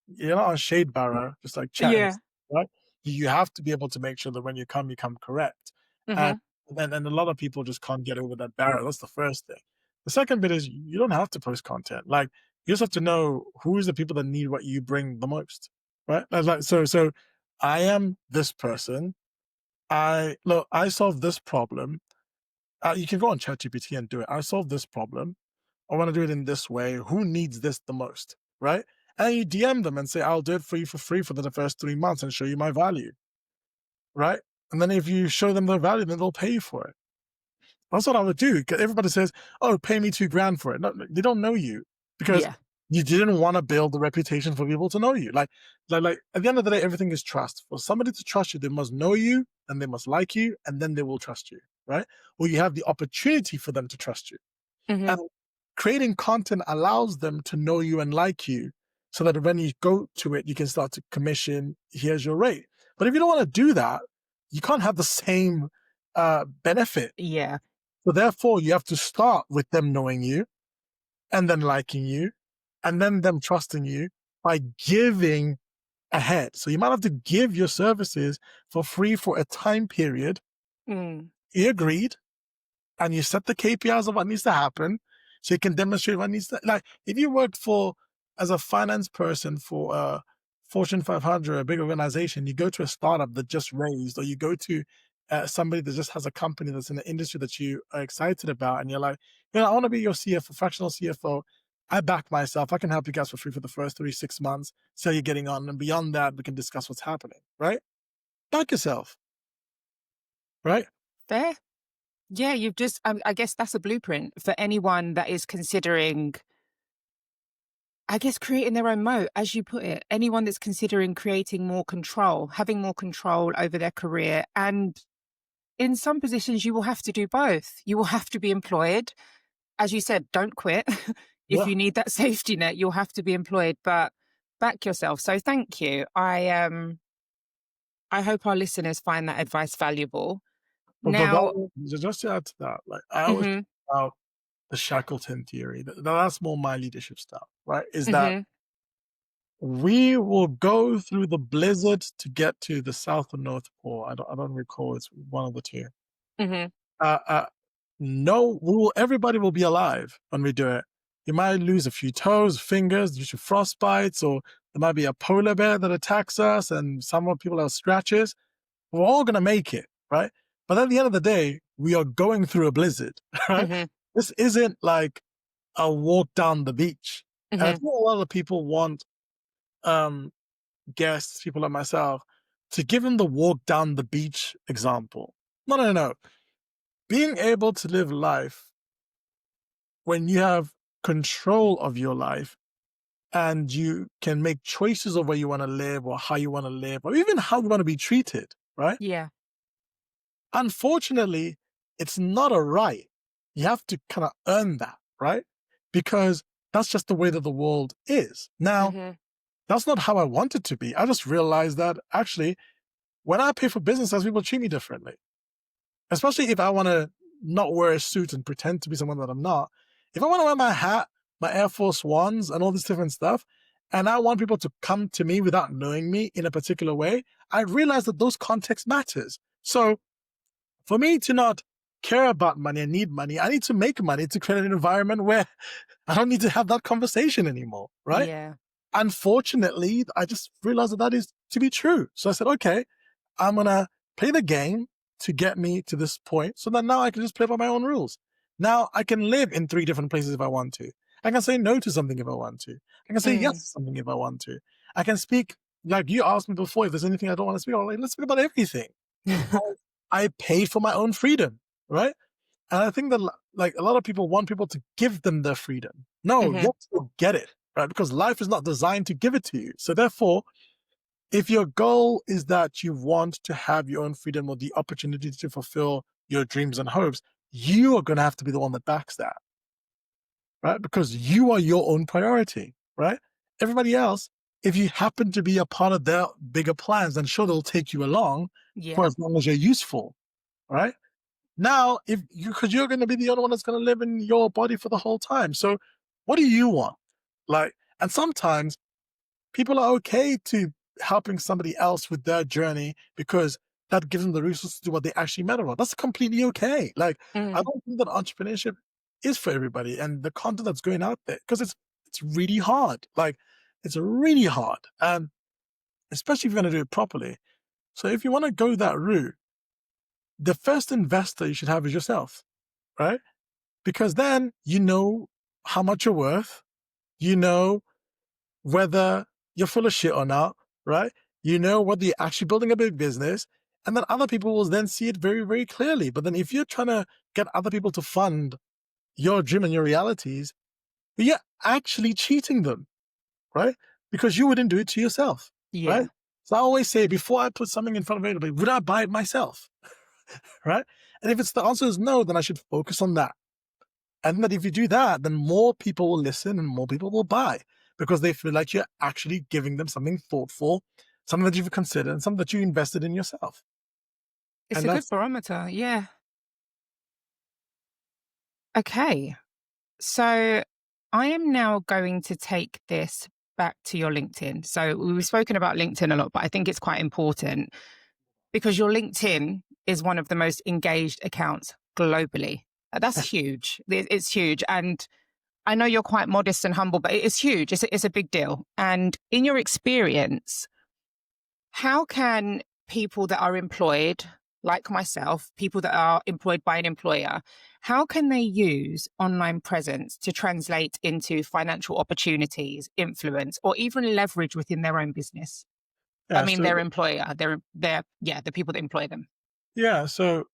you're not on shade barrow, just like chatting, Yeah. right? You have to be able to make sure that when you come correct. And Hmm. and a lot of people just can't get over that barrier. That's the first thing. The second bit is you don't have to post content. Like you just have to know who is the people that need what you bring the most. Right? So I am this person. I solve this problem. You can go on ChatGPT and do it. I solve this problem. I want to do it in this way. Who needs this the most? Right? And you DM them and say, I'll do it for you for free for the first 3 months and show you my value. Right? And then if you show them their value, then they'll pay you for it. That's what I would do. 'Cause everybody says, "Oh, pay me 2 grand for it." No, they don't know you because Yeah. you didn't want to build the reputation for people to know you. Like at the end of the day, everything is trust. For somebody to trust you, they must know you, and they must like you, and then they will trust you, right? Or you have the opportunity for them to trust you. Hmm. And creating content allows them to know you and like you, so that when you go to it, you can start to commission. Here's your rate. But if you don't want to do that, you can't have the same benefit, Yeah. so therefore, you have to start with them knowing you and then liking you and then them trusting you by giving ahead. So you might have to give your services for free for a time period. Mm. You agreed and you set the KPIs of what needs to happen so you can demonstrate what needs to, like, if you worked for, as a finance person for a Fortune 500, a big organization, you go to a startup that just raised, or you go to somebody that just has a company that's in the industry that you are excited about, and you're like, I want to be your CFO, fractional CFO. I back myself. I can help you guys for free for the first 3 6 months. See how you're getting on. And beyond that, we can discuss what's happening, right? Back yourself, right? Fair. Yeah, you've just, I guess that's a blueprint for anyone that is considering, I guess, creating their own moat, as you put it. Anyone that's considering creating more control, having more control over their career. And in some positions, you will have to do both. You will have to be employed. As you said, don't quit. If Yeah. you need that safety net, you'll have to be employed, but back yourself. So thank you. I hope our listeners find that advice valuable. But Now, just to add to that, like I always hmm talk about the Shackleton theory. That's more my leadership style, right? Is that hmm We will go through the blizzard to get to the South or North Pole. I don't recall. It's one of the two. Hmm. Uh, uh, no, everybody will be alive when we do it. You might lose a few toes, fingers due to frostbites, or there might be a polar bear that attacks us, and some more people have scratches. We're all gonna make it, right? But at the end of the day, we are going through a blizzard, right? Hmm. This isn't like a walk down the beach. And I Hmm. think a lot of people want um, guests, people like myself, to give them the walk down the beach example. No, no, no. Being able to live life when you have control of your life and you can make choices of where you want to live or how you want to live or even how you want to be treated, right? Yeah. Unfortunately, it's not a right. You have to kind of earn that, right? Because that's just the way that the world is. Now, Hmm. that's not how I want it to be. I just realized that actually, when I pay for business, people treat me differently. Especially if I want to not wear a suit and pretend to be someone that I'm not. If I want to wear my hat, my Air Force Ones, and all this different stuff, and I want people to come to me without knowing me in a particular way, I realize that those context matters. So for me to not care about money and need money, I need to make money to create an environment where I don't need to have that conversation anymore, right? Yeah. Unfortunately, I just realized that that is to be true. So I said, okay, I'm going to play the game to get me to this point so that now I can just play by my own rules. Now I can live in three different places if I want to. I can say no to something if I want to. I can say yes Mm. to something if I want to. I can speak, like you asked me before, if there's anything I don't want to speak about, like, let's speak about everything because I paid for my own freedom, right? And I think that like a lot of people want people to give them their freedom. No, you Hmm. have to get it, right? Because life is not designed to give it to you. So therefore, if your goal is that you want to have your own freedom or the opportunity to fulfill your dreams and hopes, you are going to have to be the one that backs that, right? Because you are your own priority, right? Everybody else, if you happen to be a part of their bigger plans, then sure they'll take you along for Yeah. as long as you're useful, right? Now, if you because you're going to be the only one that's going to live in your body for the whole time. So, what do you want? Like, and sometimes people are okay to helping somebody else with their journey because that gives them the resources to do what they actually matter about. That's completely okay. Like, I Mm. don't think that entrepreneurship is for everybody, and the content that's going out there because it's really hard. Like, it's really hard, and especially if you're going to do it properly. So, if you want to go that route, the first investor you should have is yourself, right? Because then you know how much you're worth. You know whether you're full of shit or not, right? You know whether you're actually building a big business, and then other people will then see it very, very clearly. But then if you're trying to get other people to fund your dream and your realities, you're actually cheating them, right? Because you wouldn't do it to yourself, right? Yeah. So I always say, before I put something in front of anybody, would I buy it myself, right? And if it's the answer is no, then I should focus on that. And that if you do that, then more people will listen and more people will buy because they feel like you're actually giving them something thoughtful, something that you've considered, and something that you invested in yourself. It's And a good that's, barometer. Yeah. Okay. So I am now going to take this back to your LinkedIn. So we've spoken about LinkedIn a lot, but I think it's quite important because your LinkedIn is one of the most engaged accounts globally. That's huge. It's huge. And I know you're quite modest and humble, but it's huge. It's a big deal. And in your experience, how can people that are employed, like myself, people that are employed by an employer, how can they use online presence to translate into financial opportunities, influence, or even leverage within their own business? I yeah. mean, So, their employer, yeah, the people that employ them. yeah. So,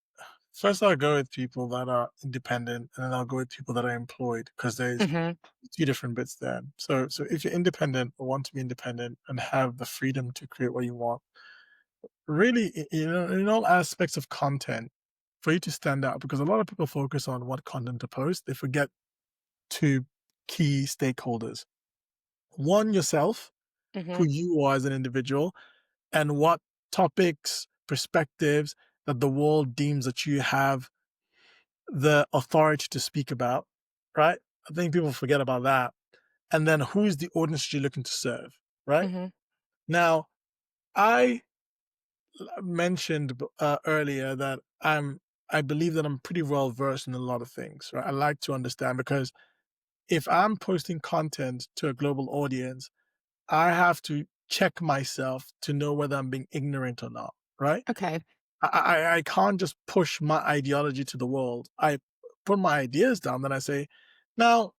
first I'll go with people that are independent and then I'll go with people that are employed because there's Hmm. two different bits there. So if you're independent or want to be independent and have the freedom to create what you want, really, in all aspects of content, for you to stand out, because a lot of people focus on what content to post, they forget two key stakeholders. One, yourself, Hmm. who you are as an individual, and what topics, perspectives that the world deems that you have the authority to speak about, right? I think people forget about that. And then who's the audience you're looking to serve? right? Mhm. Now, I mentioned earlier that I believe that I'm pretty well versed in a lot of things, right? I like to understand because if I'm posting content to a global audience, I have to check myself to know whether I'm being ignorant or not, right? Okay. I can't just push my ideology to the world. I put my ideas down, then I say, now,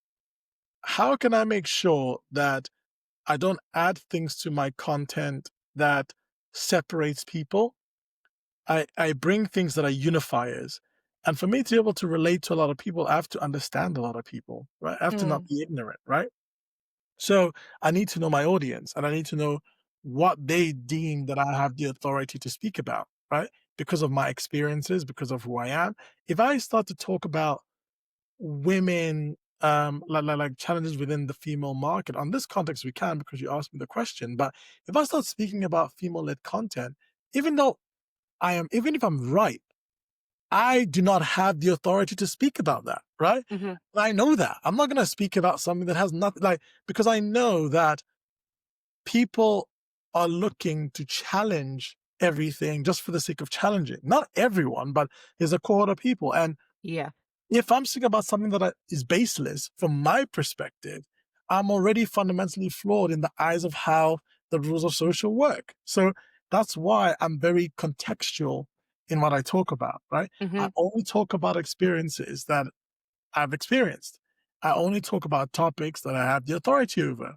how can I make sure that I don't add things to my content that separates people? I bring things that are unifiers. And for me to be able to relate to a lot of people, I have to understand a lot of people, right? I have to not Mm. be ignorant, right? So I need to know my audience and I need to know what they deem that I have the authority to speak about, right? Because of my experiences, because of who I am. If I start to talk about women, like challenges within the female market, on this context, we can because you asked me the question. But if I start speaking about female led content, even though even if I'm right, I do not have the authority to speak about that, right? Mhm. I know that. I'm not going to speak about something that has nothing, like, because I know that people are looking to challenge everything just for the sake of challenging. Not everyone, but there's a cohort of people. And Yeah. if I'm speaking about something that is baseless from my perspective, I'm already fundamentally flawed in the eyes of how the rules of social work. So that's why I'm very contextual in what I talk about, right? I Mhm. only talk about experiences that I've experienced. I only talk about topics that I have the authority over.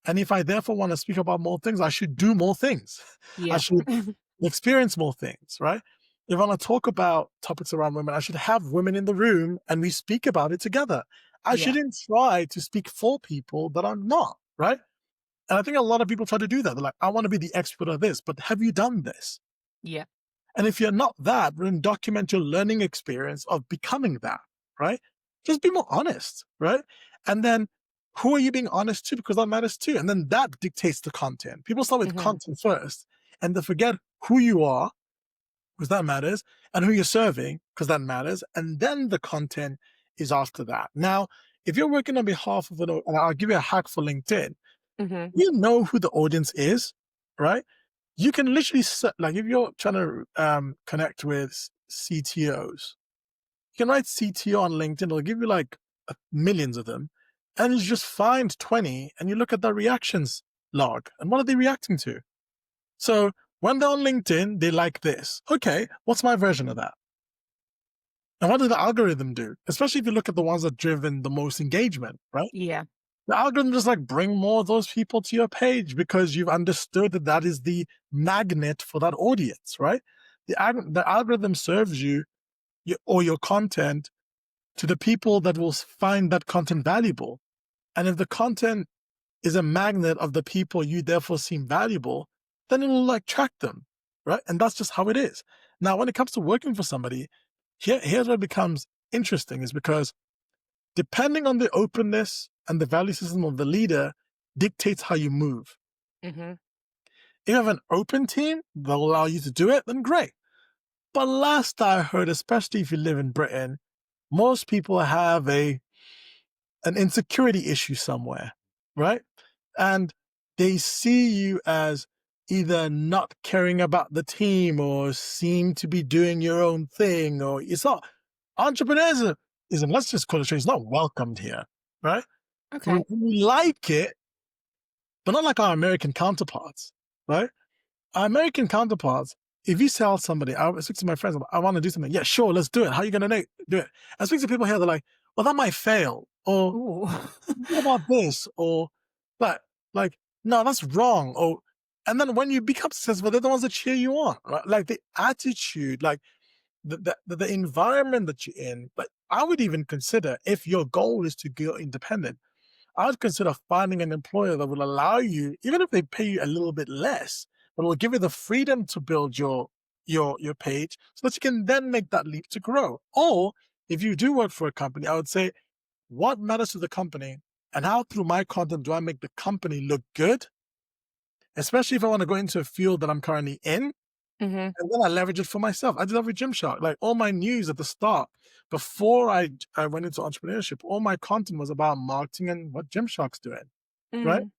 And if I therefore want to speak about more things, I should do more things. I Yeah. should experience more things, right? If I want to talk about topics around women, I should have women in the room and we speak about it together. I Yeah. shouldn't try to speak for people that I'm not, right? And I think a lot of people try to do that. They're like, I want to be the expert of this, but have you done this? Yeah. And if you're not that, then document your learning experience of becoming that, right? Just be more honest, right? And then who are you being honest to? Because that matters too. And then that dictates the content. People start with Mhm. content first and they forget who you are, because that matters, and who you're serving, because that matters. And then the content is after that. Now, if you're working on behalf of and I'll give you a hack for LinkedIn, Mhm. you know who the audience is, right? You can literally set, like, if you're trying to connect with CTOs, you can write CTO on LinkedIn. It'll give you like millions of them, and you just find 20, and you look at their reactions log, and what are they reacting to? So when they're on LinkedIn, they like this. Okay, what's my version of that? And what did the algorithm do? Especially if you look at the ones that driven the most engagement, right? Yeah. The algorithm just like bring more of those people to your page because you've understood that that is the magnet for that audience, right? The algorithm serves or your content to the people that will find that content valuable. And if the content is a magnet of the people you therefore seem valuable, then it will like track them, right? And that's just how it is. Now, when it comes to working for somebody, here's where it becomes interesting is because depending on the openness and the value system of the leader dictates how you move. Mhm. If you have an open team that will allow you to do it, then great. But last I heard, especially if you live in Britain, most people have an insecurity issue somewhere, right? And they see you as either not caring about the team or seem to be doing your own thing, or it's not entrepreneurship isn't, let's just call it straight, it's not welcomed here, right? Okay. We like it, but not like our American counterparts, right? Our American counterparts, if you tell somebody, I speak to my friends, I want to do something. Yeah, sure, let's do it. How are you going to do it? I speak to people here, they're like, well, that might fail. Or Ooh. what about this? Or like, no, that's wrong. Or, and then when you become successful, they're the ones that cheer you on, right? Like the attitude, like the environment that you're in. But I would even consider if your goal is to go independent, I would consider finding an employer that will allow you, even if they pay you a little bit less, but will give you the freedom to build your page so that you can then make that leap to grow. Or if you do work for a company, I would say, what matters to the company and how through my content do I make the company look good? Especially if I want to go into a field that I'm currently in, Mhm. and then I leverage it for myself. I did that with Gymshark. Like all my news at the start, before I went into entrepreneurship, all my content was about marketing and what Gymshark's doing, right? Mm.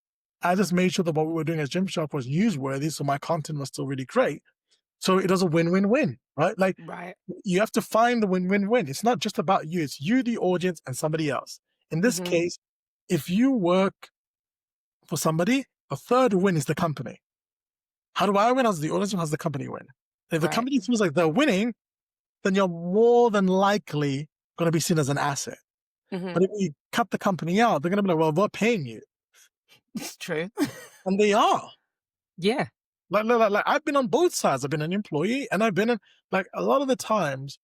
I just made sure that what we were doing as Gymshark was newsworthy, so my content was still really great. So it was a win-win-win, right? Like Right. you have to find the win-win-win. It's not just about you; it's you, the audience, and somebody else. In this Hmm. case, if you work for somebody, the third win is the company. How do I win? As the audience, how does the company win? If the Right. company feels like they're winning, then you're more than likely going to be seen as an asset. Hmm. But if you cut the company out, they're going to be like, well, we're paying you. It's true. And they are. Yeah. Like I've been on both sides. I've been an employee and I've been in, like a lot of the times,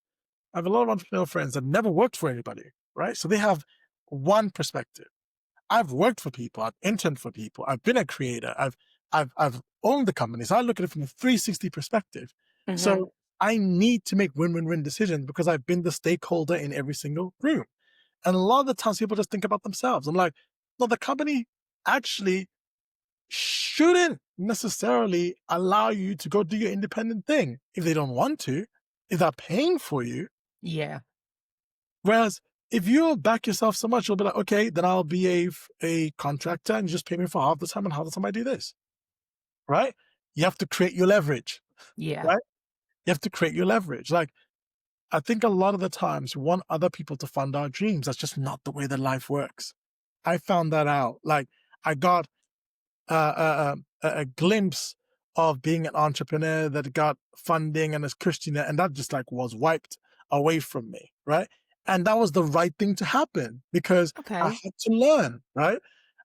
I have a lot of entrepreneurial friends that never worked for anybody, right? So they have one perspective. I've worked for people, I've interned for people, I've been a creator, I've owned the company. So I look at it from a 360 perspective. Hmm. So I need to make win-win-win decisions because I've been the stakeholder in every single room. And a lot of the times people just think about themselves. I'm like, no, the company actually shouldn't necessarily allow you to go do your independent thing if they don't want to, if they're paying for you. Yeah. Whereas if you back yourself so much, you'll be like, okay, then I'll be a contractor and you just pay me for half the time and half the time I do this, right? You have to create your leverage, Yeah. right? You have to create your leverage. Like, I think a lot of the times we want other people to fund our dreams. That's just not the way that life works. I found that out. Like, I got a glimpse of being an entrepreneur that got funding and is Christian, and that just like was wiped away from me, right? And that was the right thing to happen because I Okay. had to learn, right?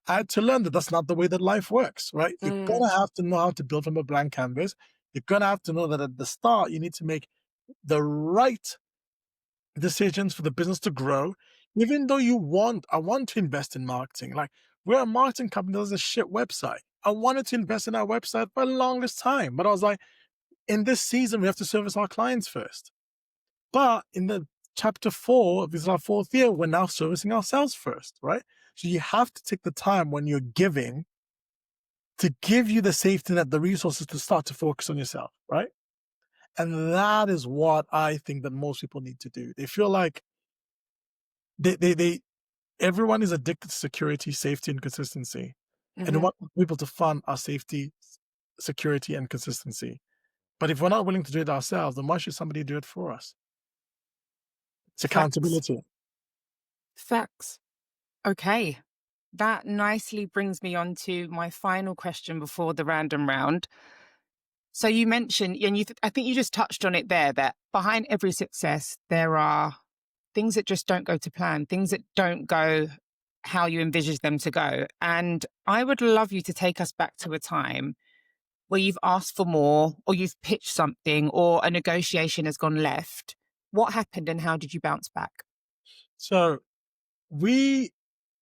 I had to learn that that's not the way that life works, right? You're Mm. gonna have to know how to build from a blank canvas. You're gonna have to know that at the start you need to make the right decisions for the business to grow, even though I want to invest in marketing. Like we're a marketing company that has a shit website. I wanted to invest in our website for the longest time, but I was like, in this season, we have to service our clients first. But in the chapter 4, this is our 4th year, we're now servicing ourselves first, right? So you have to take the time when you're giving to give you the safety net, the resources to start to focus on yourself, right? And that is what I think that most people need to do. They feel like they everyone is addicted to security, safety, and consistency. And we Hmm. want people to fund our safety, security, and consistency. But if we're not willing to do it ourselves, then why should somebody do it for us? It's Facts. accountability. Facts. Okay. That nicely brings me on to my final question before the random round. So you mentioned, and I think you just touched on it there, that behind every success, there are things that just don't go to plan, things that don't go how you envisage them to go. And I would love you to take us back to a time where you've asked for more, or you've pitched something, or a negotiation has gone left. What happened and how did you bounce back? So we,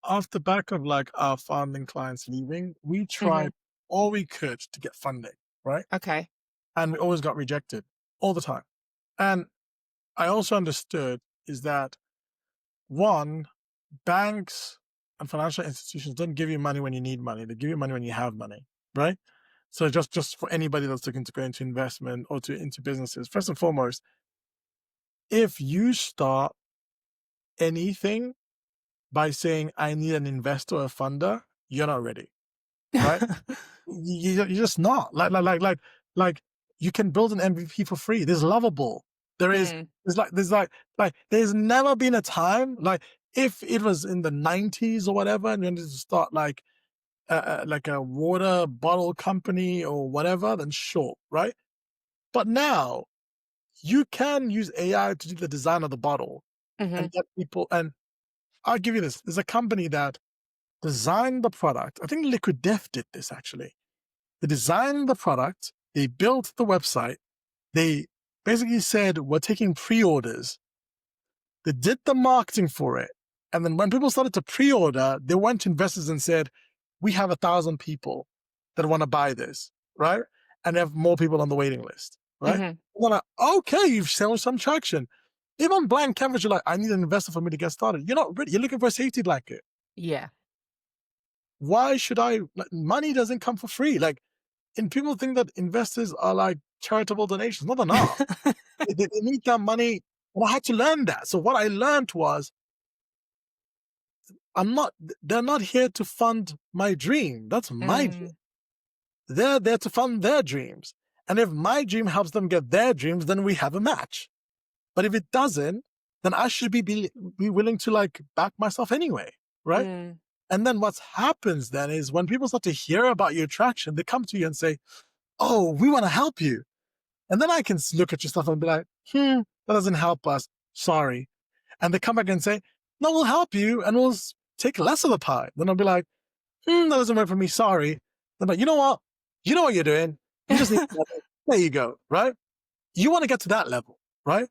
off the back of like our founding clients leaving, we Hmm. tried all we could to get funding, right? Okay. And we always got rejected all the time. And I also understood is that one, banks and financial institutions don't give you money when you need money. They give you money when you have money, right? So just for anybody that's looking to go into investment or to into businesses, first and foremost, if you start anything by saying I need an investor or a funder, you're not ready, right? You're just not. Like you can build an MVP for free. There's Lovable. There is Mm, there's never been a time like if it was in the 90s or whatever, and you wanted to start like a water bottle company or whatever, then sure, right? But now you can use AI to do the design of the bottle hmm. and get people. And I'll give you this: there's a company that designed the product. I think Liquid Death did this actually. They designed the product, they built the website, they basically said, we're taking pre orders. They did the marketing for it. And then when people started to pre order, they went to investors and said, we have 1,000 people that want to buy this, right? And they have more people on the waiting list, right? Hmm. And they're like, okay, you've shown some traction. Even on blank canvas, you're like, I need an investor for me to get started. You're not ready. You're looking for a safety blanket. Yeah. Why should I? Like, money doesn't come for free. Like, and people think that investors are like charitable donations. No, they're not. They need that money. And I had to learn that. So what I learned was they're not here to fund my dream. That's my dream. Mm, They're there to fund their dreams. And if my dream helps them get their dreams, then we have a match. But if it doesn't, then I should be willing to like back myself anyway, right? mm, And then what happens then is when people start to hear about your traction, they come to you and say, "Oh, we want to help you." And then I can look at your stuff and be like, that doesn't help us. Sorry. And they come back and say, "No, we'll help you and we'll take less of the pie." Then I'll be like, that doesn't work for me. Sorry. Then like, you know what? You know what you're doing. You just need to, there you go, right? You want to get to that level, right?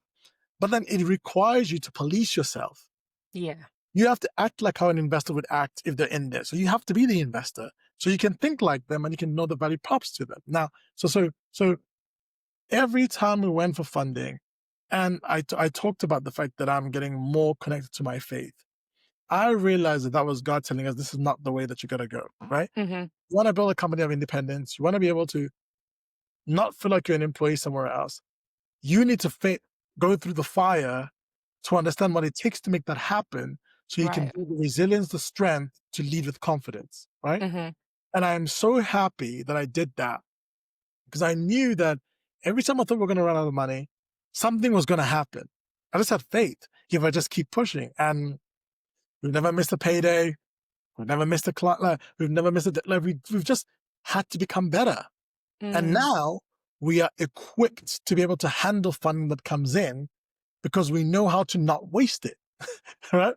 But then it requires you to police yourself. yeah. You have to act like how an investor would act if they're in there. So you have to be the investor. So you can think like them and you can know the value props to them. Now, so every time we went for funding, and I talked about the fact that I'm getting more connected to my faith, I realized that was God telling us this is not the way that you got to go, right? Hmm. You want to build a company of independence. You want to be able to not feel like you're an employee somewhere else. You need to go through the fire to understand what it takes to make that happen so you can Right. build the resilience, the strength to lead with confidence, right? Hmm. And I'm so happy that I did that because I knew that every time I thought we were going to run out of money, something was going to happen. I just had faith if I just keep pushing. And we've never missed a payday. We've never missed a client. Like, we've never missed a deadline. We've just had to become better. And Mm, now we are equipped to be able to handle funding that comes in because we know how to not waste it, right?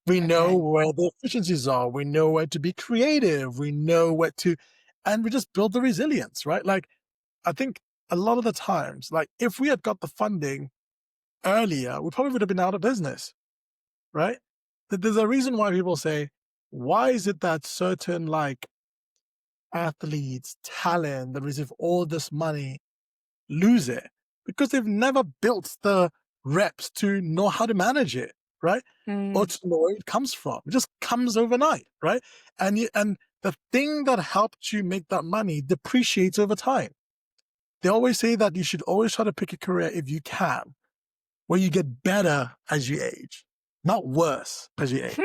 We know okay. where the efficiencies are. We know where to be creative. We know where to, and we just build the resilience, right? Like, I think a lot of the times, like if we had got the funding earlier, we probably would have been out of business, right? There's a reason why people say, why is it that certain like athletes, talent that receive all this money lose it? Because they've never built the reps to know how to manage it, right? Or Mm, to know where it comes from. It just comes overnight, right? And the thing that helped you make that money depreciates over time. They always say that you should always try to pick a career if you can, where you get better as you age, not worse as you age.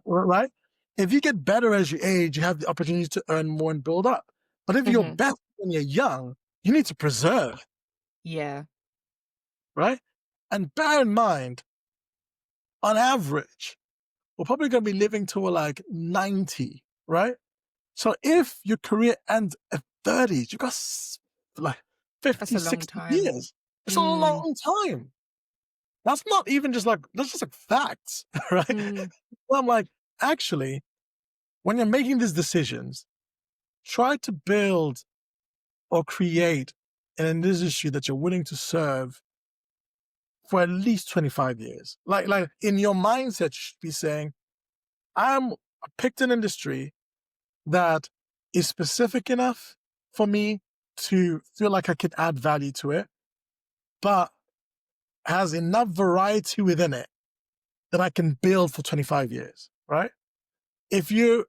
Right? If you get better as you age, you have the opportunity to earn more and build up. But if you're hmm. better when you're young, you need to preserve, Yeah. right? And bear in mind, on average, we're probably going to be living till we're like 90, right? So if your career ends at 30s, you got like That's 50, a long 60 time. years. It's a Mm, long time. That's not even just like, that's just like facts, right? mm, Well, I'm like, actually, when you're making these decisions, try to build or create an industry that you're willing to serve for at least 25 years. Like in your mindset, you should be saying, I'm picked an industry that is specific enough for me to feel like I can add value to it, but has enough variety within it that I can build for 25 years, right? If you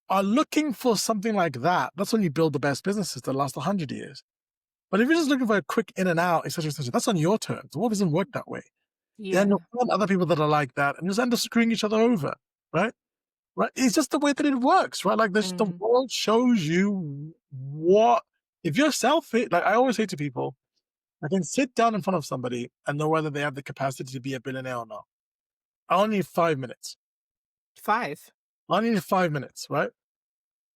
are looking for something like that, that's when you build the best businesses that last 100 years. But if you're just looking for a quick in and out, etc., etc., that's on your terms. The world doesn't work that way. Then yeah. you'll find other people that are like that and just end up screwing each other over, right? Right? It's just the way that it works, right? Like this, the Mm, world shows you what, if you're selfish, like I always say to people, I can sit down in front of somebody and know whether they have the capacity to be a billionaire or not. I only need 5 minutes. 5. I only need 5 minutes, right?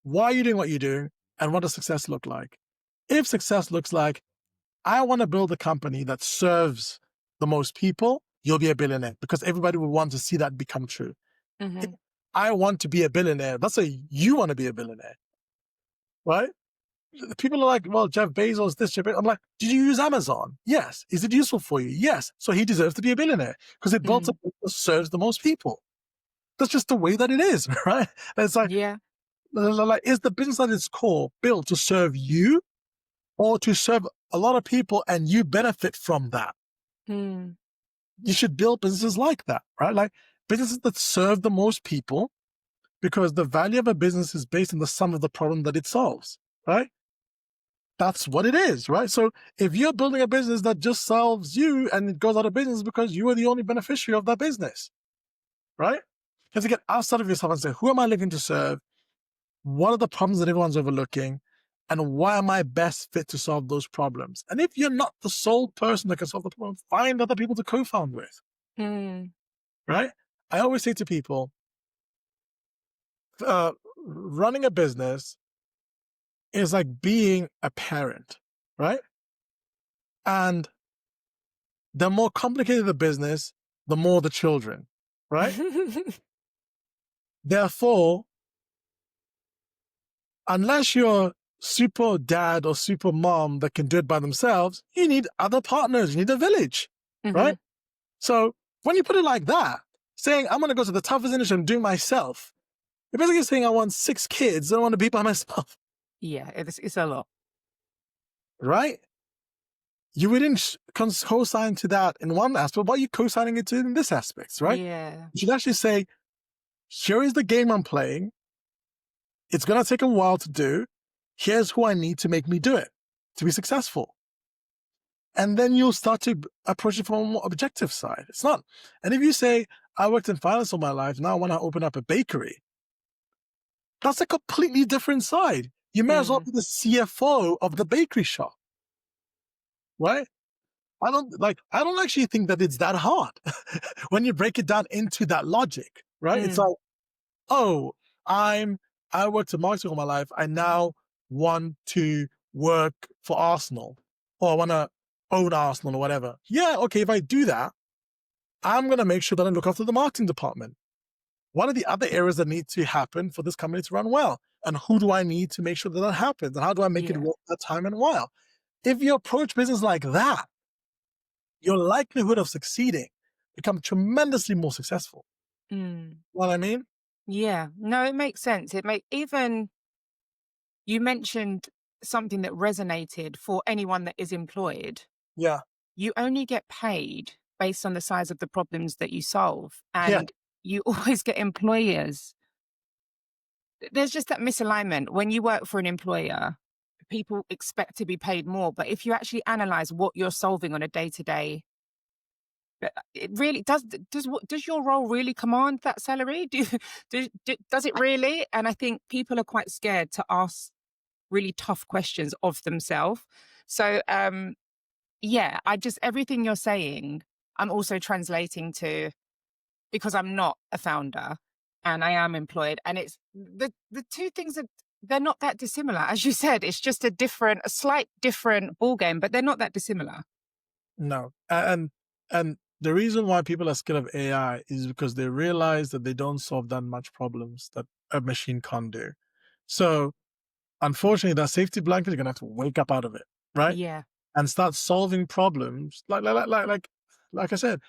Why are you doing what you're doing? And what does success look like? If success looks like, I want to build a company that serves the most people, you'll be a billionaire because everybody will want to see that become true. If Hmm. I want to be a billionaire, that's a you want to be a billionaire, right? People are like, well, Jeff Bezos, this, Jeff Bezos. I'm like, did you use Amazon? Yes. Is it useful for you? Yes. So he deserves to be a billionaire because it built a Mm, business that serves the most people. That's just the way that it is, right? And it's yeah. like, is the business at its core built to serve you or to serve a lot of people and you benefit from that? Mm, You should build businesses like that, right? Like businesses that serve the most people because the value of a business is based on the sum of the problem that it solves, right? That's what it is, right? So if you're building a business that just solves you and it goes out of business because you are the only beneficiary of that business, right? You have to get outside of yourself and say, who am I looking to serve? What are the problems that everyone's overlooking? And why am I best fit to solve those problems? And if you're not the sole person that can solve the problem, find other people to co-found with, Mm. right? I always say to people, uh, running a business is like being a parent, right? And the more complicated the business, the more the children, right? Therefore, unless you're super dad or super mom that can do it by themselves, you need other partners. You need a village, right? Hmm. So when you put it like that, saying I'm going to go to the toughest industry and do it myself, you're basically saying I want 6 kids. I don't want to be by myself, Yeah, it's a lot. right? You wouldn't co-sign to that in one aspect, but you co-signing it to in this aspect, right? Yeah. You should actually say, here is the game I'm playing. It's going to take a while to do. Here's who I need to make me do it to be successful. And then you'll start to approach it from a more objective side. It's not. And if you say, I worked in finance all my life, now I want to open up a bakery, that's a completely different side. You may as well Mm. be the CFO of the bakery shop, right? I don't actually think that it's that hard when you break it down into that logic, right? It's Mm. like, oh, I worked in marketing all my life. I now want to work for Arsenal, or I want to own Arsenal or whatever. Yeah, okay, if I do that, I'm going to make sure that I look after the marketing department. What are the other areas that need to happen for this company to run well? And who do I need to make sure that that happens? And how do I make it Yeah. worth that time and while? If you approach business like that, your likelihood of succeeding become tremendously more successful. Mm. You know what I mean? Yeah. No, it makes sense. It make even you mentioned something that resonated for anyone that is employed. Yeah. You only get paid based on the size of the problems that you solve, Yeah. and you always get employers. There's just that misalignment. When you work for an employer, people expect to be paid more, but if you actually analyze what you're solving on a day-to-day, it really does your role really command that salary? Does it really? And I think people are quite scared to ask really tough questions of themselves. So, yeah, I just everything you're saying, I'm also translating to because I'm not a founder and I am employed, and it's the two things are they're not that dissimilar. As you said, it's just a slight different ball game, but they're not that dissimilar. No. And the reason why people are scared of AI is because they realize that they don't solve that much problems that a machine can't do. So unfortunately, that safety blanket, you're gonna have to wake up out of it, right? Yeah. And start solving problems. Like I said,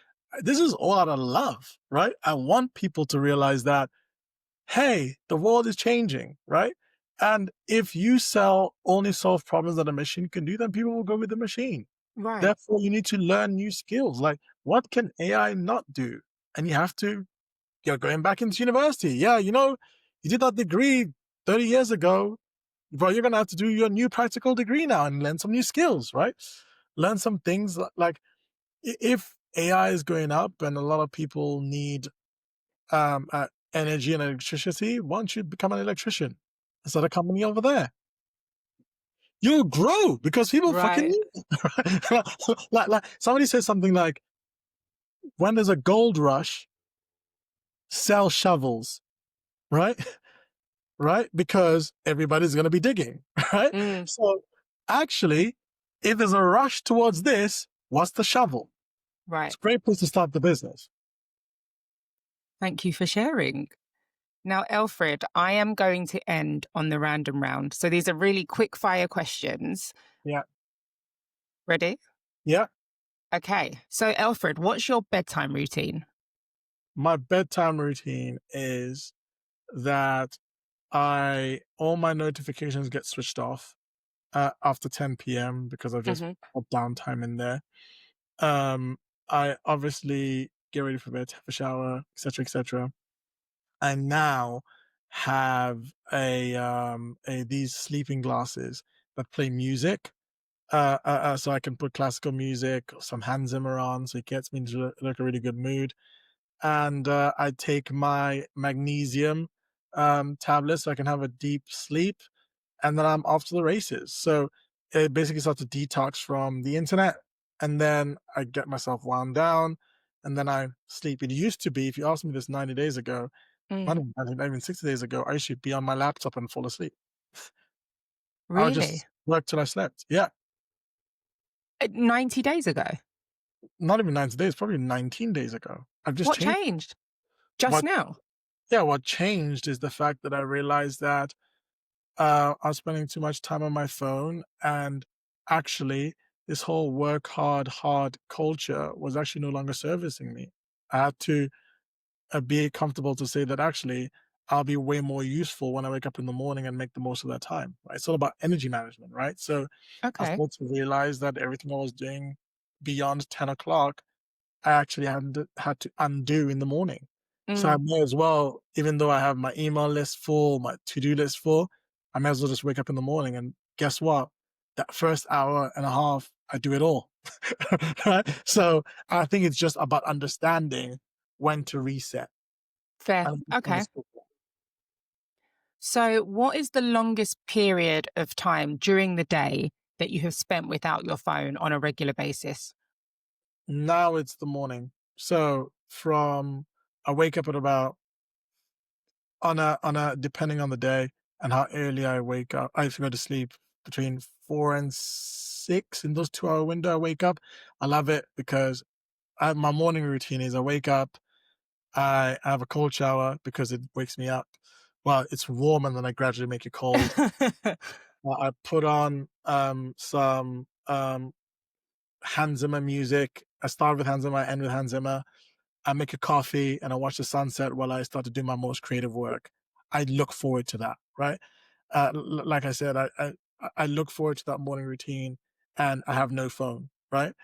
this is all out of love, right? I want people to realize that, hey, the world is changing, right? And if you sell only solve problems that a machine can do, then people will go with the machine. Right. Therefore, you need to learn new skills. Like, what can AI not do? And you have to, you're going back into university. Yeah, you did that degree 30 years ago, but you're going to have to do your new practical degree now and learn some new skills, right? Learn some things like if AI is going up and a lot of people need energy and electricity, why don't you become an electrician instead of company over there? You'll grow because people fucking Right. need it. Like somebody says something like, when there's a gold rush, sell shovels, right? Right? Because everybody's going to be digging, right? Mm. So actually, if there's a rush towards this, what's the shovel? It's Right. a great place to start the business. Thank you for sharing. Now, Elfred, I am going to end on the random round. So these are really quick fire questions. Yeah. Ready? Yeah. Okay. So, Elfred, what's your bedtime routine? My bedtime routine is that all my notifications get switched off after 10 p.m. because I've just Hmm. got downtime in there. Um, I obviously get ready for bed, have a shower, etc., etc. I now have these sleeping glasses that play music. So I can put classical music or some Hans Zimmer on, so it gets me into like a really good mood. and I take my magnesium tablet so I can have a deep sleep, and then I'm off to the races. So it basically starts to detox from the internet, and then I get myself wound down, and then I sleep. It used to be, if you asked me this 90 days ago, Mm, not even 60 days ago, I used to be on my laptop and fall asleep. I would really? just work till I slept. Yeah, 90 days ago? not even 90 days, probably 19 days ago. I've just What changed. changed? Just What, now? yeah, what changed is the fact that I realized that I was spending too much time on my phone, and actually, this whole work hard, hard culture was actually no longer servicing me. I had to be comfortable to say that actually I'll be way more useful when I wake up in the morning and make the most of that time. Right? It's all about energy management, right? So I Okay. started to realize that everything I was doing beyond 10 o'clock, I actually had to undo in the morning. So I Mm, may as well, even though I have my email list full, my to-do list full, I may as well just wake up in the morning and guess what? That first hour and a half, I do it all. Right? So I think it's just about understanding when to reset. fair. And Okay. understood that. So, what is the longest period of time during the day that you have spent without your phone on a regular basis? Now it's the morning. So from I wake up at about on a depending on the day and how early I wake up. I have to go to sleep between 4 and 6 in those 2 hour window. I wake up. I love it because my morning routine is I wake up, I have a cold shower because it wakes me up. Well, it's warm and then I gradually make it cold. I put on some Hans Zimmer music. I start with Hans Zimmer, I end with Hans Zimmer. I make a coffee and I watch the sunset while I start to do my most creative work. I look forward to that, right? Like I said, I look forward to that morning routine, and I have no phone, right?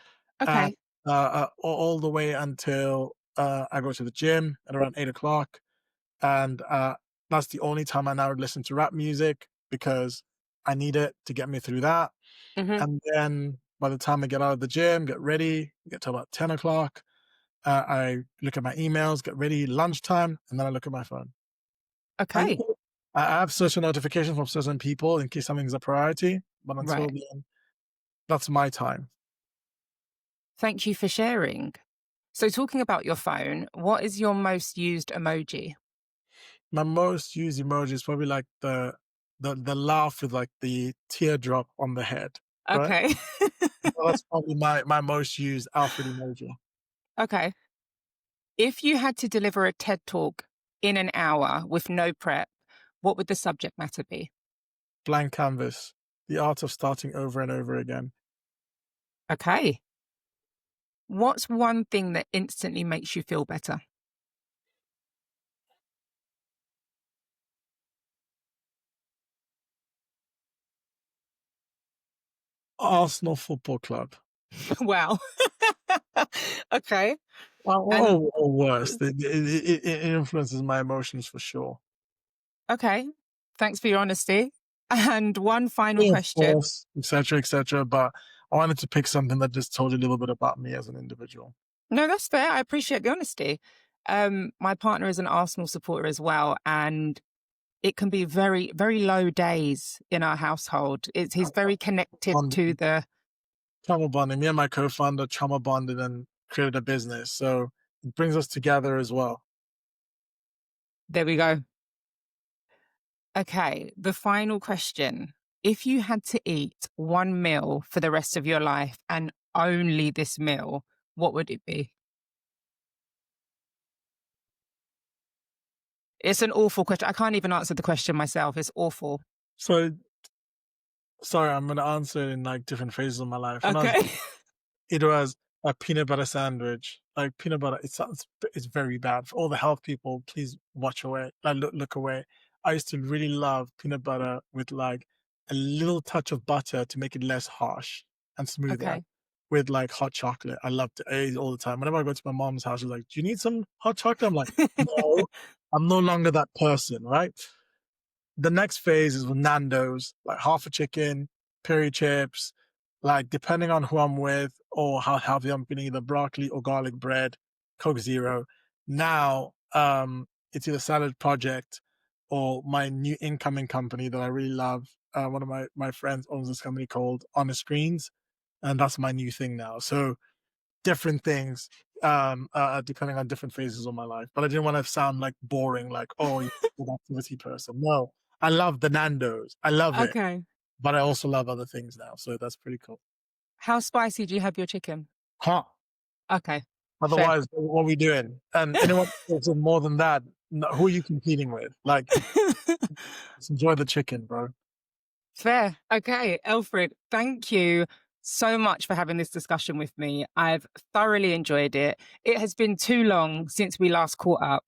And Okay. all the way until I go to the gym at around 8 o'clock, and that's the only time I now listen to rap music because I need it to get me through that. Hmm. And then by the time I get out of the gym, get ready, get to about 10 o'clock, I look at my emails, get ready, lunchtime, and then I look at my phone. And Okay. I have certain notifications from certain people in case something's a priority, but until Right. then, that's my time. Thank you for sharing. So, talking about your phone, what is your most used emoji? My most used emoji is probably like the laugh with like the teardrop on the head, right? Okay. So that's probably my most used Alfred emoji. Okay. If you had to deliver a TED talk in an hour with no prep, what would the subject matter be? Blank canvas, the art of starting over and over again. Okay. What's one thing that instantly makes you feel better? Arsenal Football Club. Wow. Okay. And Or worse, it influences my emotions for sure. okay. Thanks for your honesty. And one final Yeah, of question. course, etc., but I wanted to pick something that just told you a little bit about me as an individual. No, that's fair. I appreciate the honesty. My partner is an Arsenal supporter as well, and it can be very, very low days in our household. He's very connected to Bonding, the. trauma bonding. Me and my co-founder trauma bonded and created a business, so it brings us together as well. There we go. Okay, the final question. If you had to eat one meal for the rest of your life and only this meal, what would it be? It's an awful question. I can't even answer the question myself. It's awful. So sorry, I'm gonna answer in like different phases of my life. When I was Okay. It was a peanut butter sandwich. Like peanut butter, it's very bad. For all the health people, please watch away. Like look away. I used to really love peanut butter with like a little touch of butter to make it less harsh and smoother Okay. with like hot chocolate. I loved it. I ate it all the time. Whenever I go to my mom's house, she's like, "Do you need some hot chocolate?" I'm like, "No, I'm no longer that person." Right? The next phase is with Nando's, like half a chicken, peri chips, like depending on who I'm with or how healthy I'm feeling, either broccoli or garlic bread, Coke Zero. Now, it's either Salad Project or my new incoming company that I really love. One of my friends owns this company called On the Screens, and that's my new thing now. So different things, depending on different phases of my life. But I didn't want to sound like boring, like, oh, you're an activity person. No, I love the Nando's. I love it, Okay. but I also love other things now. So that's pretty cool. How spicy do you have your chicken? Huh. Okay. Fair. Otherwise, what are we doing? And anyone who says more than that, who are you competing with? Like, just enjoy the chicken, bro. Fair. Okay. Elfried, thank you so much for having this discussion with me. I've thoroughly enjoyed it. It has been too long since we last caught up.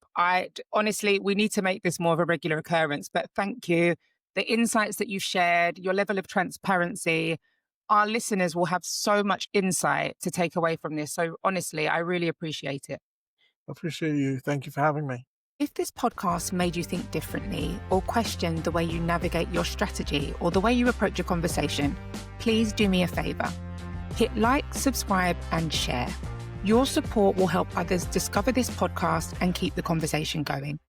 Honestly, we need to make this more of a regular occurrence, but thank you. The insights that you've shared, your level of transparency, our listeners will have so much insight to take away from this. So honestly, I really appreciate it. I appreciate you. Thank you for having me. If this podcast made you think differently or question the way you navigate your strategy or the way you approach a conversation, please do me a favor. Hit like, subscribe, and share. Your support will help others discover this podcast and keep the conversation going.